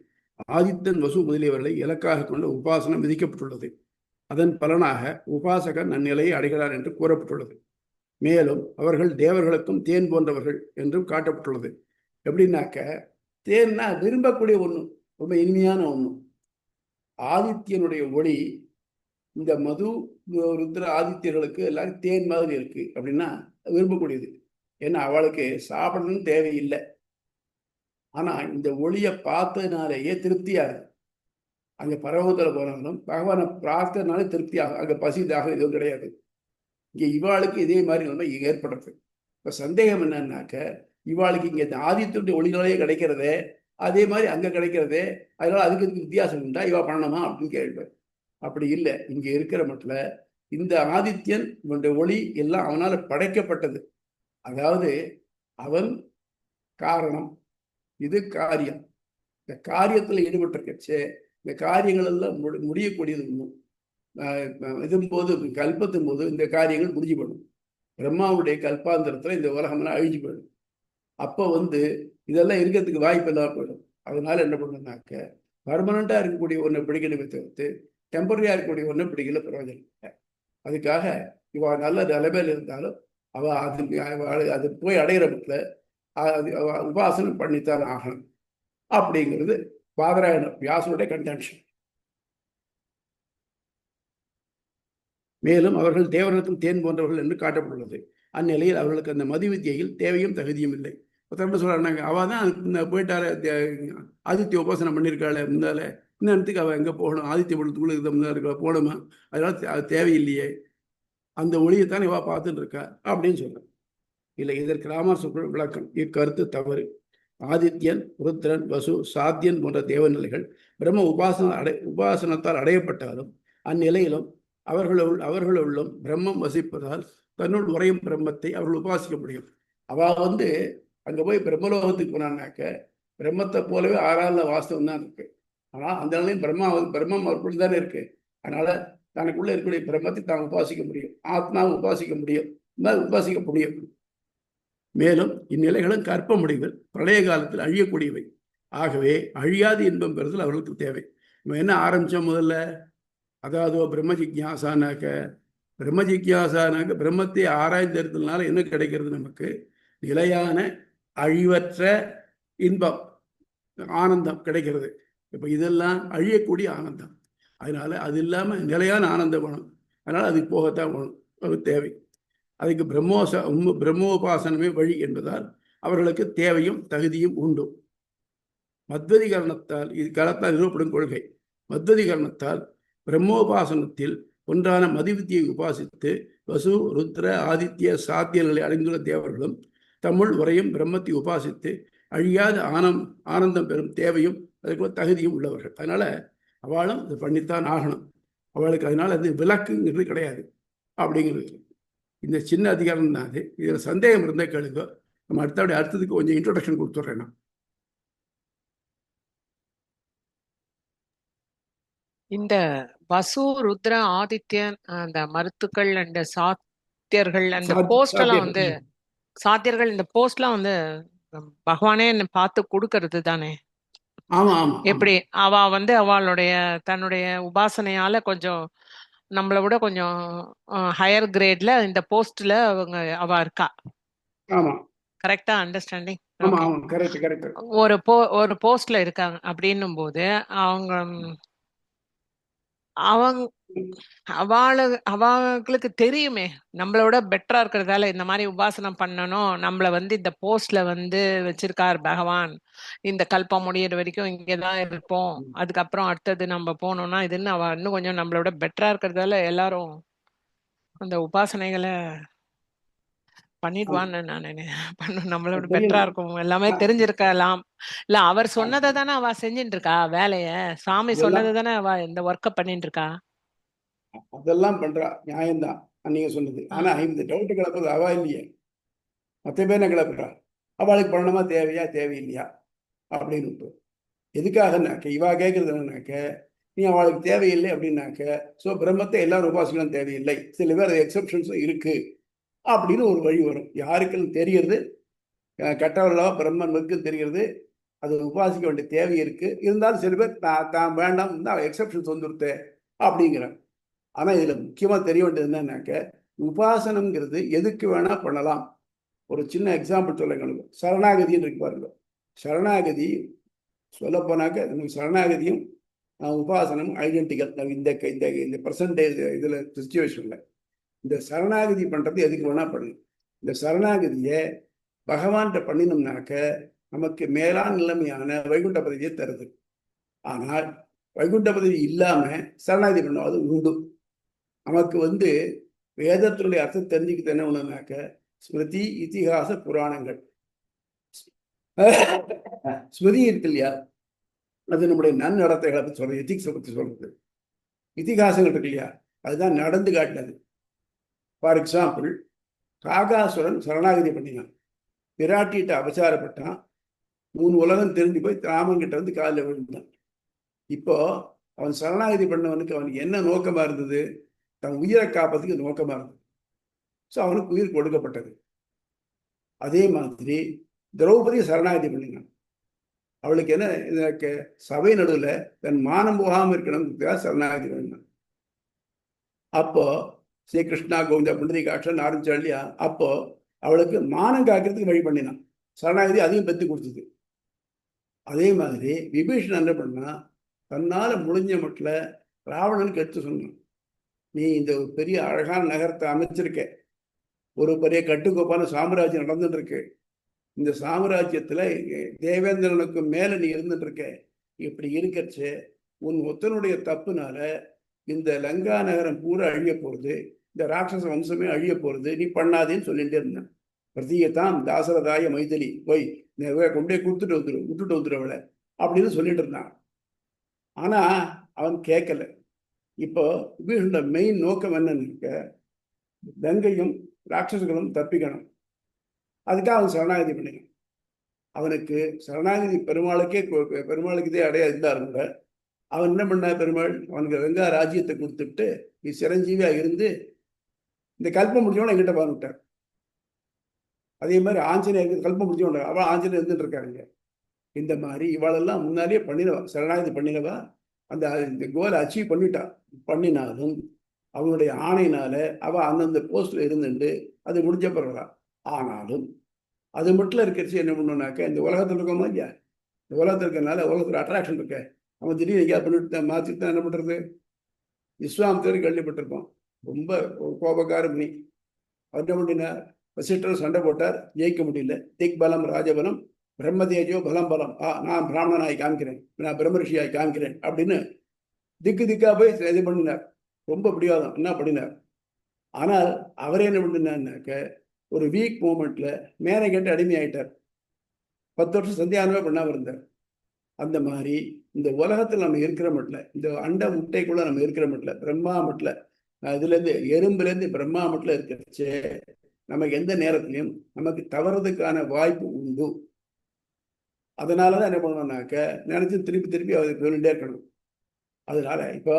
ஆதித்தன் வசு முதலியவர்களை இலக்காக கொண்ட உபாசனம் விதிக்கப்பட்டுள்ளது. அதன் பலனாக உபாசகன் அந்நிலையை அடைகிறார் என்று கூறப்பட்டுள்ளது. மேலும் அவர்கள் தேவர்களுக்கும் தேன் போன்றவர்கள் என்றும் காட்டப்பட்டுள்ளது. எப்படின்னாக்க தேன்னா விரும்பக்கூடிய ஒண்ணு, ரொம்ப இனிமையான ஒண்ணு. ஆதித்யனுடைய ஒளி இந்த மது ருத்ர ஆதித்யர்களுக்கு எல்லாரும் தேன் மாதிரி இருக்கு அப்படின்னா விரும்பக்கூடியது. ஏன்னா அவளுக்கு சாப்பிடணும்னு தேவையில்லை. ஆனா இந்த ஒளியை பார்த்ததுனாலேயே திருப்தியா இருக்கு. அங்க பரவத்தில் போனாலும் பகவானை பார்த்ததுனால திருப்தியாகும். அங்க பசிதாக எதுவும் கிடையாது. இங்க இவாளுக்கு இதே மாதிரி நிலைமை ஏற்படுறது. இப்ப சந்தேகம் என்னன்னாக்க இவாளுக்கு இங்க ஆதித்யனுடைய ஒளிகளையே கிடைக்கிறதே, அதே மாதிரி அங்க கிடைக்கிறதே, அதனால அதுக்கு வித்தியாசம் உண்டா, இவா பண்ணணுமா அப்படின்னு கேட்பேன். அப்படி இல்லை. இங்க இருக்கிற மட்டும் இந்த ஆதித்யன் இவனுடைய ஒளி எல்லாம் அவனால படைக்கப்பட்டது. அதாவது அவன் காரணம், இது காரியம். இந்த காரியத்துல ஈடுபட்டிருக்கச்சு இந்த காரியங்கள் எல்லாம் முடியக்கூடியது ஒன்றும் இதும் போது கல்பத்தும் போது இந்த காரியங்கள் முடிஞ்சு போயிடும். பிரம்மாவுடைய கல்பாந்திரத்துல இந்த உலகம்லாம் அழிஞ்சு போயிடும். அப்போ இதெல்லாம் இருக்கிறதுக்கு வாய்ப்பு இல்லாம போயிடும். அதனால என்ன பண்ணுனாக்க பர்மனண்டா இருக்கக்கூடிய ஒன்றை பிடிக்கணுமே தவிர்த்து டெம்பரரியா இருக்கக்கூடிய ஒன்றை பிடிக்கல பிரயோஜனம் இல்லை. அதுக்காக இவ நல்ல நிலைமையில் இருந்தாலும் அவ அது போய் அடையிற பட்சத்துல உபாசனம் பண்ணித்தான் ஆகணும் அப்படிங்கிறது பாதராயணர் வியாசனுடைய கன்டென்ஷன். மேலும் அவர்கள் தேவர்களுக்கும் தேன் போன்றவர்கள் என்று காட்டப்பட்டுள்ளது. அந்நிலையில் அவர்களுக்கு அந்த மதி வித்தியில் தேவையும் தகுதியும் இல்லை. ஒருத்தர் சொல்றாங்க, அவ தான் போயிட்டார ஆதித்ய உபாசனம் பண்ணியிருக்காள் முன்னால, இன்னத்துக்கு அவள் எங்கே போகணும்? ஆதித்ய படத்துக்குள்ள இருந்த முன்னாடி போகணுமா? அதனால அது தேவையில்லையே, அந்த ஒளியைத்தான் இவா பார்த்துட்டு இருக்கா அப்படின்னு சொல்றாங்க. இல்லை, இதற்கு ராமர் சொல்ற விளக்கம். இக்கருத்து தவறு. ஆதித்யன், ருத்ரன், வசு, சாத்தியன் போன்ற தேவநிலைகள் பிரம்ம உபாசனத்தால் அடையப்பட்டாலும் அந்நிலையிலும் அவர்களுள்ளும் பிரம்மம் வசிப்பதால் தன்னுள் உறையும் பிரம்மத்தை அவர்கள் உபாசிக்க முடியும். அவ அங்க போய் பிரம்மலோகத்துக்கு போனான்னாக்க பிரம்மத்தை போலவே ஆறால வாஸ்தவம் தான் இருக்கு. ஆனா அந்த நிலையும் பிரம்மம் அவருக்குள் தானே இருக்கு. அதனால தனக்குள்ள இருக்கக்கூடிய பிரம்மத்தை தான் உபாசிக்க முடியும், ஆத்மாவை உபாசிக்க முடியும், உபாசிக்க முடியும். மேலும் இந்நிலைகளும் கற்ப முடிவில் பிரளய காலத்தில் அழியக்கூடியவை. ஆகவே அழியாது இன்பம் பெறுதல் அவர்களுக்கு தேவை. நம்ம என்ன ஆரம்பிச்சோம் முதல்ல? அதாவது பிரம்ம ஜிக்யாசானாக்க பிரம்மத்தை ஆராய்ந்ததுனால என்ன கிடைக்கிறது? நமக்கு நிலையான அழிவற்ற இன்பம், ஆனந்தம் கிடைக்கிறது. இப்ப இதெல்லாம் அழியக்கூடிய ஆனந்தம். அதனால அது இல்லாம நிலையான ஆனந்தம் வேணும். அதனால அதுக்கு போகத்தான் வேணும், அது தேவை. அதுக்கு பிரம்மோபாசனமே வழி என்பதால் அவர்களுக்கு தேவையும் தகுதியும் உண்டு. மத்வதிகரணத்தால் இது காலத்தால் நிறுவப்படும் கொள்கை. மத்வதிகரணத்தால் பிரம்மோபாசனத்தில் ஒன்றான மதிவித்தியை உபாசித்து வசு, ருத்ர, ஆதித்ய, சாத்தியர்களை அடைந்துள்ள தேவர்களும் தமிழ் உரையும் பிரம்மத்தை உபாசித்து அழியாத ஆனந்தம் பெறும் தேவையும் அதுக்கு தகுதியும் உள்ளவர்கள். அதனால அவளும் இது பண்ணித்தான் ஆகணும். அவளுக்கு அதனால அது விலக்குங்கிறது கிடையாது அப்படிங்கிறது. இந்த சின்ன அதிகாரம் தான் அது. இதில் சந்தேகம் இருந்தா கேளுங்க. நம்ம அடுத்ததுக்கு கொஞ்சம் இன்ட்ரோடக்ஷன் கொடுத்துட்றேன் நான். இந்த வசு, ருத்ர, ஆதித்யன், அந்த மருத்துக்கள் அண்ட் சாத்தியர்கள், அந்த போஸ்ட் எல்லாம் வந்து சாத்தியர்கள், இந்த போஸ்ட்லாம் வந்து பகவானே பார்த்து கொடுக்கறது தானே? ஆமா ஆமா. எப்படி அவ வந்து அவளுடைய தன்னுடைய உபாசனையால கொஞ்சம் நம்மளை விட கொஞ்சம் ஹையர் கிரேட்ல இந்த போஸ்ட்ல அவ இருக்கா. ஆமா கரெக்டா அண்டர்ஸ்டாண்டிங்? ஆமா ஓகே. ஆமா, கரெக்ட் கரெக்ட். ஒரு போஸ்ட்ல இருக்காங்க அப்படின்னும் போது அவங்க அவங்க அவங்களுக்கு தெரியுமே நம்மளோட பெட்டரா இருக்கிறதால இந்த மாதிரி உபாசனம் பண்ணணும், நம்மள வந்து இந்த போஸ்ட்ல வந்து வச்சிருக்கார் பகவான், இந்த கல்பம் முடியிற வரைக்கும் இங்கதான் இருப்போம், அதுக்கப்புறம் அடுத்தது நம்ம போனோம்னா இதுன்னு அவ இன்னும் கொஞ்சம் நம்மளோட பெட்டரா இருக்கிறதால எல்லாரும் அந்த உபாசனைகளை பண்ணிடுவான்னு நான் நம்மளோட பெட்டரா இருக்கும், எல்லாமே தெரிஞ்சிருக்கலாம். இல்ல அவர் சொன்னதை தானே அவ செஞ்சுட்டு இருக்கா வேலைய, சாமி சொன்னதை தானே அவ இந்த ஒர்க்க பண்ணிட்டு இருக்கா. அதெல்லாம் பண்றா, நியாயம்தான் நீங்க சொன்னது. ஆனா இந்த டவுட் கிளப்புறது அவா இல்லையே, மற்ற பேர் என்ன கிளப்புறா? அவளுக்கு பண்ணணுமா, தேவையா தேவையில்லையா அப்படின்னு. எதுக்காகனாக்க இவா கேட்கறது என்னன்னாக்க, நீ அவளுக்கு தேவையில்லை அப்படின்னாக்க ஸோ பிரம்மத்தை எல்லாரும் உபாசிக்கலாம் தேவையில்லை, சில பேர் எக்ஸப்ஷன்ஸும் இருக்கு அப்படின்னு ஒரு வழி வரும். யாருக்குன்னு தெரியறது, கட்டவர்களாக பிரம்மனுக்கு தெரிகிறது, அது உபாசிக்க வேண்டிய தேவை இருக்கு. இருந்தாலும் சில பேர் தான் வேண்டாம் தான் எக்ஸப்ஷன்ஸ் வந்துருத்து அப்படிங்கிறான். ஆனா இதுல முக்கியமா தெரிய வேண்டியது என்னன்னாக்க, உபாசனம்ங்கிறது எதுக்கு வேணா பண்ணலாம். ஒரு சின்ன எக்ஸாம்பிள் சொல்லுங்க. சரணாகதின்னு இருக்கு பாருங்க. சரணாகதி சொல்ல போனாக்க நமக்கு சரணாகதியும் உபாசனம் ஐடென்டிக்கல். இந்த இந்த இந்த பர்சன்டேஜ் இதுல சிச்சுவேஷன்ல இந்த சரணாகதி பண்றது எதுக்கு வேணா பண்ணு. இந்த சரணாகதியை பகவான்கிட்ட பண்ணினோம்னாக்க நமக்கு மேலான நிலைமையான வைகுண்ட பதவியை தருது. ஆனால் வைகுண்ட பதவி இல்லாம சரணாகதி பண்ணும் அது உண்டு. நமக்கு வந்து வேதத்தினுடைய அர்த்தம் தெரிஞ்சுக்கிட்டு என்ன ஒண்ணுனாக்க, ஸ்மிருதி, இதிகாச, புராணங்கள். ஸ்மிருதி இருக்கு இல்லையா, அது நம்முடைய நன்னடத்தைகளை பற்றி சொல்றது, எத்திக்ஸை பற்றி சொல்றது. இதிகாசங்கள் இருக்கு இல்லையா, அதுதான் நடந்து காட்டினது. ஃபார் எக்ஸாம்பிள், காகாசுரன் சரணாகதி பண்ணினான், பிராட்டிகிட்ட அபச்சாரப்பட்டான், 3 உலகம் தெரிஞ்சு போய் ராமன் கிட்ட வந்து காலில் விழுந்தான். இப்போ அவன் சரணாகதி பண்ணவனுக்கு அவனுக்கு என்ன நோக்கமா இருந்தது? தன் உயிரை காப்பதுக்கு நோக்கமா இருந்தது. ஸோ அவனுக்கு உயிர் கொடுக்கப்பட்டது. அதே மாதிரி திரௌபதி சரணாகதி பண்ணினான். அவளுக்கு என்ன, இதற்கு சபை நடுவில் தன் மானம் போகாமல் இருக்கணும்ன்றதுக்காக சரணாகதி பண்ணினான். அப்போ ஸ்ரீ கிருஷ்ணா கோவிந்தா புண்டரீகாட்சன் ஆரம்பிச்சா இல்லையா, அப்போ அவளுக்கு மானம் காக்கிறதுக்கு வழி பண்ணினான். சரணாகதி அதையும் பெற்று கொடுத்தது. அதே மாதிரி விபீஷணன் என்ன பண்ணா, தன்னால முடிஞ்ச மட்டில் ராவணனுக்கு எடுத்து சொன்னான், நீ இந்த பெரிய அழகான நகரத்தை அமைச்சிருக்க, ஒரு பெரிய கட்டுக்கோப்பான சாம்ராஜ்யம் நடந்துட்டு இருக்கு, இந்த சாம்ராஜ்யத்துல தேவேந்திரனுக்கு மேல நீ இருந்துட்டு இருக்க, இப்படி இருக்கச்சு உன் ஒத்தனுடைய தப்புனால இந்த லங்கா நகரம் பூரா அழிய போறது, இந்த ராட்சச வம்சமே அழிய போறது, நீ பண்ணாதேன்னு சொல்லிட்டே இருந்தேன். பிரதியத்தான் தாசரதாய மைதிலி போய் கொண்டே விட்டுட்டு வந்துரு அவளை அப்படின்னு சொல்லிட்டு இருந்தான். ஆனா அவன் கேட்கல. இப்போ விபீஷணோட மெயின் நோக்கம் என்னன்னு இருக்க, கங்கையும் ராட்சசர்களும் தப்பிக்கணும். அதுக்காக அவன் சரணாகதி பண்ணிக்கணும். அவனுக்கு சரணாகதி பெருமாளுக்கு இதே அடையாது இருந்தாருங்க. அவன் என்ன பண்ண, பெருமாள் அவனுக்கு கங்கா ராஜ்யத்தை கொடுத்துட்டு நீ சிரஞ்சீவியா இருந்து இந்த கல்பம் முடிஞ்சவன என்கிட்ட பாருட்டார். அதே மாதிரி ஆஞ்சநேயருக்கு கல்பம் முடிஞ்சவன அவள் ஆஞ்சநேயர் இருந்துட்டு இருக்காங்க. இந்த மாதிரி இவாளெல்லாம் முன்னாலேயே பண்ணினவா, சரணாகதி பண்ணினவா, இந்த கோலை அச்சீவ் பண்ணினாலும் அவனுடைய ஆணையினால அவ அந்தந்த போஸ்ட்ல இருந்துட்டு அது முடிஞ்ச பிறகுதான். ஆனாலும் அது மட்டும் இருக்கிறச்சு என்ன பண்ணுனாக்க, இந்த உலகத்தில் இருக்கோமா இல்லையா, இந்த உலகத்தில் இருக்கிறதுனால உலகத்தில் அட்ராக்ஷன் இருக்க, அவன் திடீர்னு எங்கேயா பண்ணிட்டு மாற்றிட்டு தான் என்ன பண்றது. விஸ்வாமித்திரர் கேள்விப்பட்டிருப்போம், ரொம்ப கோபக்கார முனி. அவர் என்ன பண்ணினார், வசிஷ்டர் சண்டை போட்டார், ஜெயிக்க முடியல. திக் பலம் ராஜபலம் பிரம்மதேஜோ பலம் பலம், நான் பிராமணனாய் காமிக்கிறேன், நான் பிரம்மரிஷியாய் காமிக்கிறேன் அப்படின்னு திக்கா போய் இது பண்ணினார். ரொம்ப பிடிவாதம் என்ன பண்ணினார். ஆனால் அவரே என்ன பண்ணினார்னாக்க, ஒரு வீக் மூமெண்ட்ல மேலே கேட்டு அடிமையாயிட்டார். 10 வருஷம் சந்தியானமே பண்ணாம இருந்தார். அந்த மாதிரி இந்த உலகத்துல நம்ம இருக்கிற மட்டும், இந்த அண்ட முட்டைக்குள்ள நம்ம இருக்கிற மட்டும், பிரம்மா மட்டும், இதுல இருந்து எறும்புல இருந்து பிரம்மா மட்டும் இருக்கிறச்சு நமக்கு எந்த நேரத்திலையும் நமக்கு தவறதுக்கான வாய்ப்பு உண்டு. அதனாலதான் என்ன பண்ணணும்னாக்க நினைச்சு திருப்பி திருப்பி அதை சொல்லிட்டே இருக்கணும். அதனால இப்போ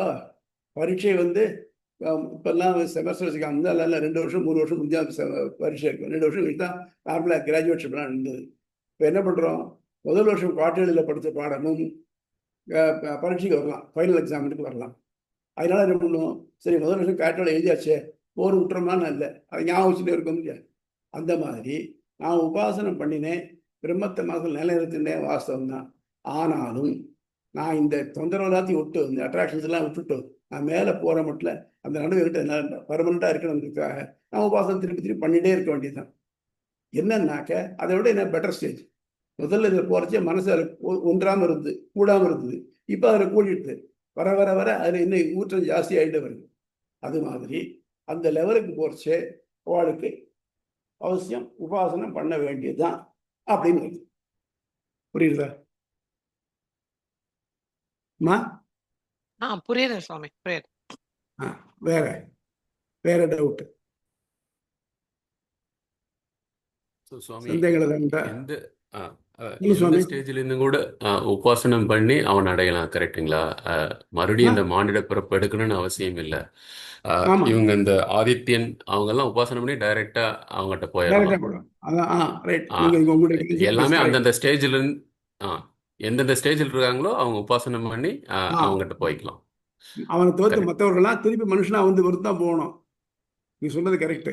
பரீட்சை வந்து இப்பெல்லாம் செமஸ்டர் வச்சுக்காம முன்னால 2 வருஷம் 3 வருஷம் முடிஞ்சா பரீட்சை இருக்கும். 2 வருஷம் கழிச்சு தான் நார்மலாக கிராஜுவேஷன்லாம் இருந்தது. இப்போ என்ன பண்ணுறோம், முதல் வருஷம் குவார்டர்லியில் படித்த பாடமும் பரீட்சைக்கு வரலாம், ஃபைனல் எக்ஸாமுக்கு வரலாம். அதனால என்ன பண்ணுவோம், சரி முதல் வருஷம் குவார்டர்ல எழுதியாச்சே போர் விட்டுறோம்னா இல்லை, அதை ஞாபகம் வச்சுட்டே இருக்க முடியாது. அந்த மாதிரி நான் உபாசனம் பண்ணினேன், பிரம்மத்தை மனசில் நிலைநிறுத்தினேன், வாஸ்தவம் தான். ஆனாலும் நான் இந்த தொந்தரவு எல்லாத்தையும் விட்டு, இந்த அட்ராக்ஷன்ஸ் எல்லாம் விட்டுட்டு நான் மேலே போகிற மட்டும் அந்த நடுவு கிட்ட பர்மனெண்ட்டாக இருக்கணுன்றதுக்காக நான் உபாசனம் திருப்பி திருப்பி பண்ணிகிட்டே இருக்க வேண்டியதுதான். என்னன்னாக்க அதை விட என்ன பெட்டர் ஸ்டேஜ். முதல்ல இதில் போகிறச்சே மனசு அதில் ஒன்றாமல் இருந்தது, கூடாமல் இருந்தது. இப்போ அதில் கூடிட்டு வர வர வர அதில் இன்னும் ஊற்றம் ஜாஸ்தி ஆகிட்டு வருது. அது மாதிரி அந்த லெவலுக்கு போகிறச்சே அவளுக்கு அவசியம் உபாசனம் பண்ண வேண்டியதுதான் அப்படின்னு வருது. புரியுதா அம்மா? புரியுது சுவாமி, புரியுது. வேற வேற டவுட் சுவாமி சந்தேகங்கள் உண்டா? எந்த இல்ல எந்த சுவாமி. ஸ்டேஜ்ல இருந்து கூட உபாசனம் பண்ணி அவன் அடையலாம், கரெக்டுங்களா? மறுபடியும் இந்த மானிட பிறப்பு எடுக்கணும்னு அவசியம் இல்லை. ஆமா, இவங்க இந்த ஆதித்யன் அவங்க எல்லாம் உபாசனம் பண்ணி டைரக்டா அவங்ககிட்ட டைரக்டா போயிடலாம். போடும். அதான் ரைட். ஆ, நீங்க உங்களுடைய concept is எல்லாமே correct. அந்தந்த ஸ்டேஜ்ல இருந்து எந்தெந்த ஸ்டேஜில் இருக்காங்களோ அவங்க உபாசனம் பண்ணி அவங்ககிட்ட போய்க்கலாம். அவனை தவிர்த்து கரெக்ட். மற்றவர்கள்லாம் திருப்பி மனுஷனா வந்து வருத்தான் போகணும். நீ சொன்னது கரெக்ட்.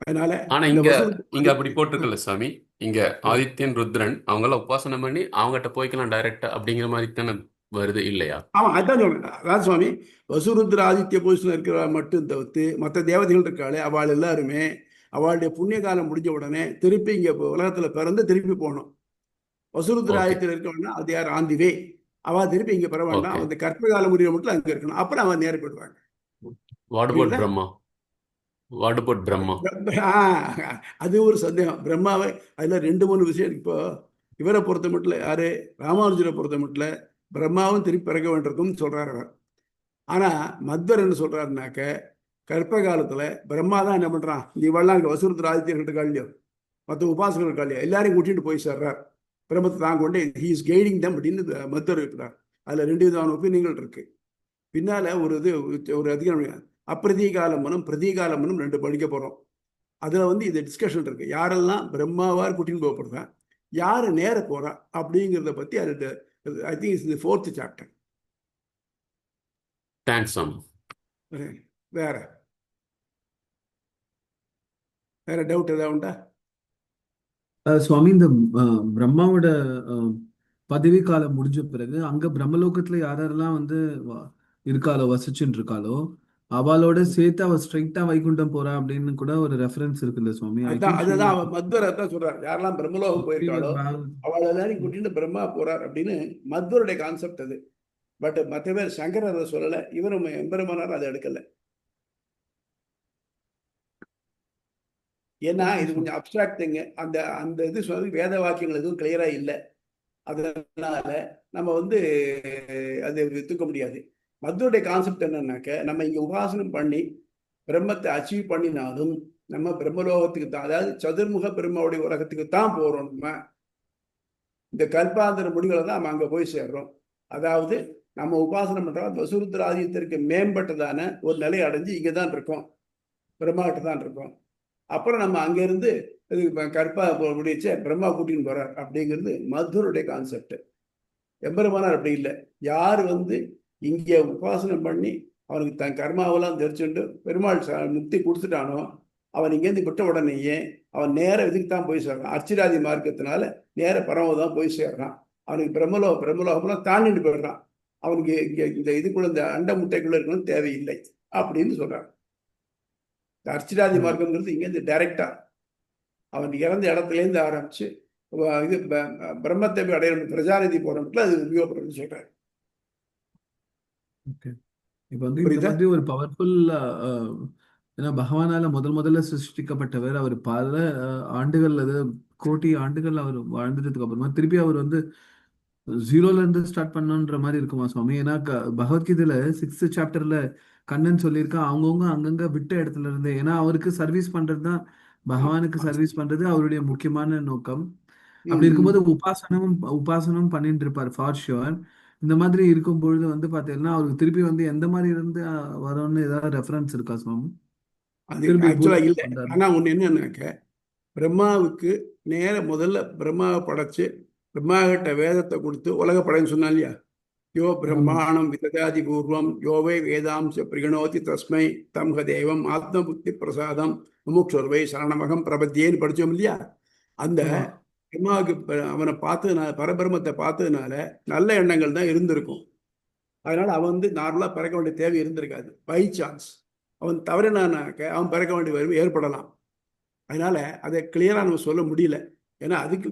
அதனால ஆனா இந்த இங்க வசூல் இங்க அப்படி போட்டிருக்கல சாமி. இங்க ஆதித்யன் ருத்ரன் அவங்கெல்லாம் உபாசனம் பண்ணி அவங்ககிட்ட போய்க்கலாம் டைரக்டா அப்படிங்கிற மாதிரி தானே வருது, இல்லையா? ஆமா, அதான் சொல்றேன். அதான் சுவாமி, வசுருத்ர ஆதித்ய பொசிஷன் இருக்கிற மட்டும் தவிர்த்து மற்ற தேவதைகள் இருக்காளே அவள் எல்லாருமே அவளுடைய புண்ணிய காலம் முடிஞ்ச உடனே திருப்பி இங்க உலகத்துல பிறந்து திருப்பி போகணும். வசுருத்ர ஓகே ஆதித்யம் இருக்கணும்னா அது யார் ஆந்திவே, அவ திருப்பி இங்க பெற வேண்டாம். ஓகே. அந்த கற்ப காலம் முடிய மட்டும் அங்க இருக்கணும். அப்புறம் அவன் நேரம் போயிடுவாங்க. வாட் அபவுட் புரியுதா? பிரம்மா? What about Brahma? அது ஒரு சந்தேகம். பிரம்மாவை அதுல 2 3 விஷயம் இருக்கு. இப்போ இவரை பொறுத்த மட்டும் யாரு, ராமானுஜரை பொறுத்த மட்டும் பிரம்மாவும் திருப்பி பிறக்க வேண்டியிருக்கும்னு சொல்றாரு அவர். ஆனா மத்வர் என்ன சொல்றாருனாக்க, கற்ப காலத்துல பிரம்மா தான் என்ன பண்றான், இவெல்லாம் இங்க வசூரத்து ஆதித்யர்கிட்ட காலியோ மற்ற உபாசகர்கள் காலியோ எல்லாரையும் கூட்டிட்டு போய் சேர்றார். பிரம்மத்தை தான் கொண்டு ஹி இஸ் கைடிங் தம் அப்படின்னு மத்வர் இருக்கிறார். அதுல 2 விதமான ஒப்பீனியன்கள் இருக்கு. பின்னால ஒரு அதிகாரம் அப்பிரதீகாலமனும் பிரதீகாலமனும் 2 படிக்க போறோம். அதுல வந்து இது டிஸ்கஷன் இருக்கு. யாரெல்லாம் பிரம்மாவார் கூட்டின்னு போகப்படுறா, யாரு நேர போறா அப்படிங்கிறத பத்தி அது I think is the 4th chapter. Thanks சாமி. வேற வேற டவுட் ஏதாவது உண்டா? சுவாமி, இந்த பிரம்மாவோட பதவி காலம் முடிஞ்ச பிறகு அங்க பிரம்மலோகத்துல யாரெல்லாம் வந்து இருக்காளோ, வசிச்சுட்டு இருக்காளோ, அவளோட சேர்த்து அவ ஸ்ட்ரைட்டா வைகுண்டம் போறா அப்படின்னு கூட ஒரு ரெஃபரன்ஸ் இருக்குல்ல சுவாமி? அதுதான் அவன் மத்வர் தான் சொல்றாரு. யாரெல்லாம் பிரம்மலோகம் போயிருக்காளோ அவள் எல்லாரையும் கூட்டிட்டு பிரம்மா போறார் அப்படின்னு மத்வருடைய கான்செப்ட் அது. பட் மற்ற பேர் சங்கரர் அதை சொல்லலை, இவரும் எம்பெருமானார் அதை எடுக்கல. ஏன்னா இது கொஞ்சம் அப்டிராக்டுங்க. அந்த அந்த இது சொல்லி வேத வாக்கியங்கள் எதுவும் கிளியரா இல்லை. அதனால நம்ம வந்து அதை தூக்க முடியாது. மத்வருடைய கான்செப்ட் என்னன்னாக்க, நம்ம இங்க உபாசனம் பண்ணி பிரம்மத்தை அச்சீவ் பண்ணினாலும் நம்ம பிரம்மலோகத்துக்கு தான், அதாவது சதுர்முக பிரம்மாவுடைய உலகத்துக்கு தான் போறோம். நம்ம இந்த கல்பாந்திர முடிவுகளை தான் நம்ம அங்க போய் சேர்றோம். அதாவது நம்ம உபாசனம் பண்றோம் வசூருத்ர ஆதியத்திற்கு மேம்பட்டதான ஒரு நிலை அடைஞ்சு இங்க தான் இருக்கோம், பிரம்மாகிட்ட தான் இருக்கோம். அப்புறம் நம்ம அங்கிருந்து கற்பா முடிச்ச பிரம்மா கூட்டின்னு போறார் அப்படிங்கிறது மதுருடைய கான்செப்ட். எம்பெருமானார் அப்படி இல்லை. யார் வந்து இங்கே உபாசனம் பண்ணி அவனுக்கு தன் கர்மாவெல்லாம் தெரிச்சுட்டு பெருமாள் முக்தி கொடுத்துட்டானோ அவன் இங்கேருந்து விட்ட உடனேயே அவன் நேர இதுக்கு தான் போய் சேர்றான். அர்ச்சிராதி மார்க்கத்தினால நேர பரம தான் போய் சேர்றான். அவனுக்கு பிரம்மலோகம்லாம் தாண்டிட்டு போயிடுறான். அவனுக்கு இங்க இந்த இதுக்குள்ள இந்த அண்ட முட்டைக்குள்ள இருக்கணும் தேவையில்லை அப்படின்னு சொல்றான். அர்ச்சிராதி மார்க்கம்ங்கிறது இங்கேருந்து டைரக்டா அவன் இறந்த இடத்துலேருந்து ஆரம்பிச்சு இது பிரம்மத்தை அடைய பிரஜாநிதி போறதுல அது உபயோகப்படுறதுன்னு சொல்றாரு. இப்போ வந்து இந்த மாதிரி ஒரு பவர்ஃபுல் ஏன்னா பகவானால முதல்ல சிருஷ்டிக்கப்பட்டவர். அவர் பல ஆண்டுகள், அது கோடி ஆண்டுகள் அவர் வாழ்ந்துட்டதுக்கு அப்புறமா திருப்பி அவர் வந்து ஜீரோல இருந்து ஸ்டார்ட் பண்ணன்ற மாதிரி இருக்குமா சுவாமி? ஏன்னா பகவத்கீதையில 6th சாப்டர்ல கண்ணன் சொல்லியிருக்கா, அவங்கவுங்க அங்கங்க விட்ட இடத்துல இருந்து. ஏன்னா அவருக்கு சர்வீஸ் பண்றது தான், பகவானுக்கு சர்வீஸ் பண்றது அவருடைய முக்கியமான நோக்கம். அப்படி இருக்கும்போது உபாசனமும் பண்ணிட்டு இருப்பார் ஃபார் ஷுவர். இந்த மாதிரி இருக்கும் பொழுது வந்து பாத்தீங்கன்னா அவருக்கு திருப்பி வந்து எந்த மாதிரி இருந்து வரும்னு ஏதாவது ரெஃபரன்ஸ் இருக்கா சுவாமி? அது திருப்பி ஆக்சுவலா இல்லை. வந்தாரு. ஆனா ஒண்ணு என்னன்னாக்க, பிரம்மாவுக்கு முதல்ல பிரம்மாவை படைச்சு பிரம்மா கிட்ட வேதத்தை கொடுத்து உலக படைன்னு சொன்னா இல்லையா? யோ பிரம்மாணம் விததாதி பூர்வம் யோவை வேதாம்ச பிரிகணோதி தஸ்மை தம்ஹ தேவம் ஆத்ம புத்தி பிரசாதம் முமுட்சுர்வை சரணமகம் பிரபத்தியேன்னு படிச்சோம் இல்லையா? அந்த ஆமா. பிரம்மாவுக்கு அவனை பார்த்ததுனால, பரபிரமத்தை பார்த்ததுனால நல்ல எண்ணங்கள் தான் இருந்திருக்கும். அதனால அவன் வந்து நார்மலா பிறக்க வேண்டிய தேவை இருந்திருக்காது. பை சான்ஸ் அவன் தவறினானாக்க அவன் பிறக்க வேண்டிய வறுமை ஏற்படலாம். அதனால அதை கிளியரா நம்ம சொல்ல முடியல. ஏன்னா அதுக்கு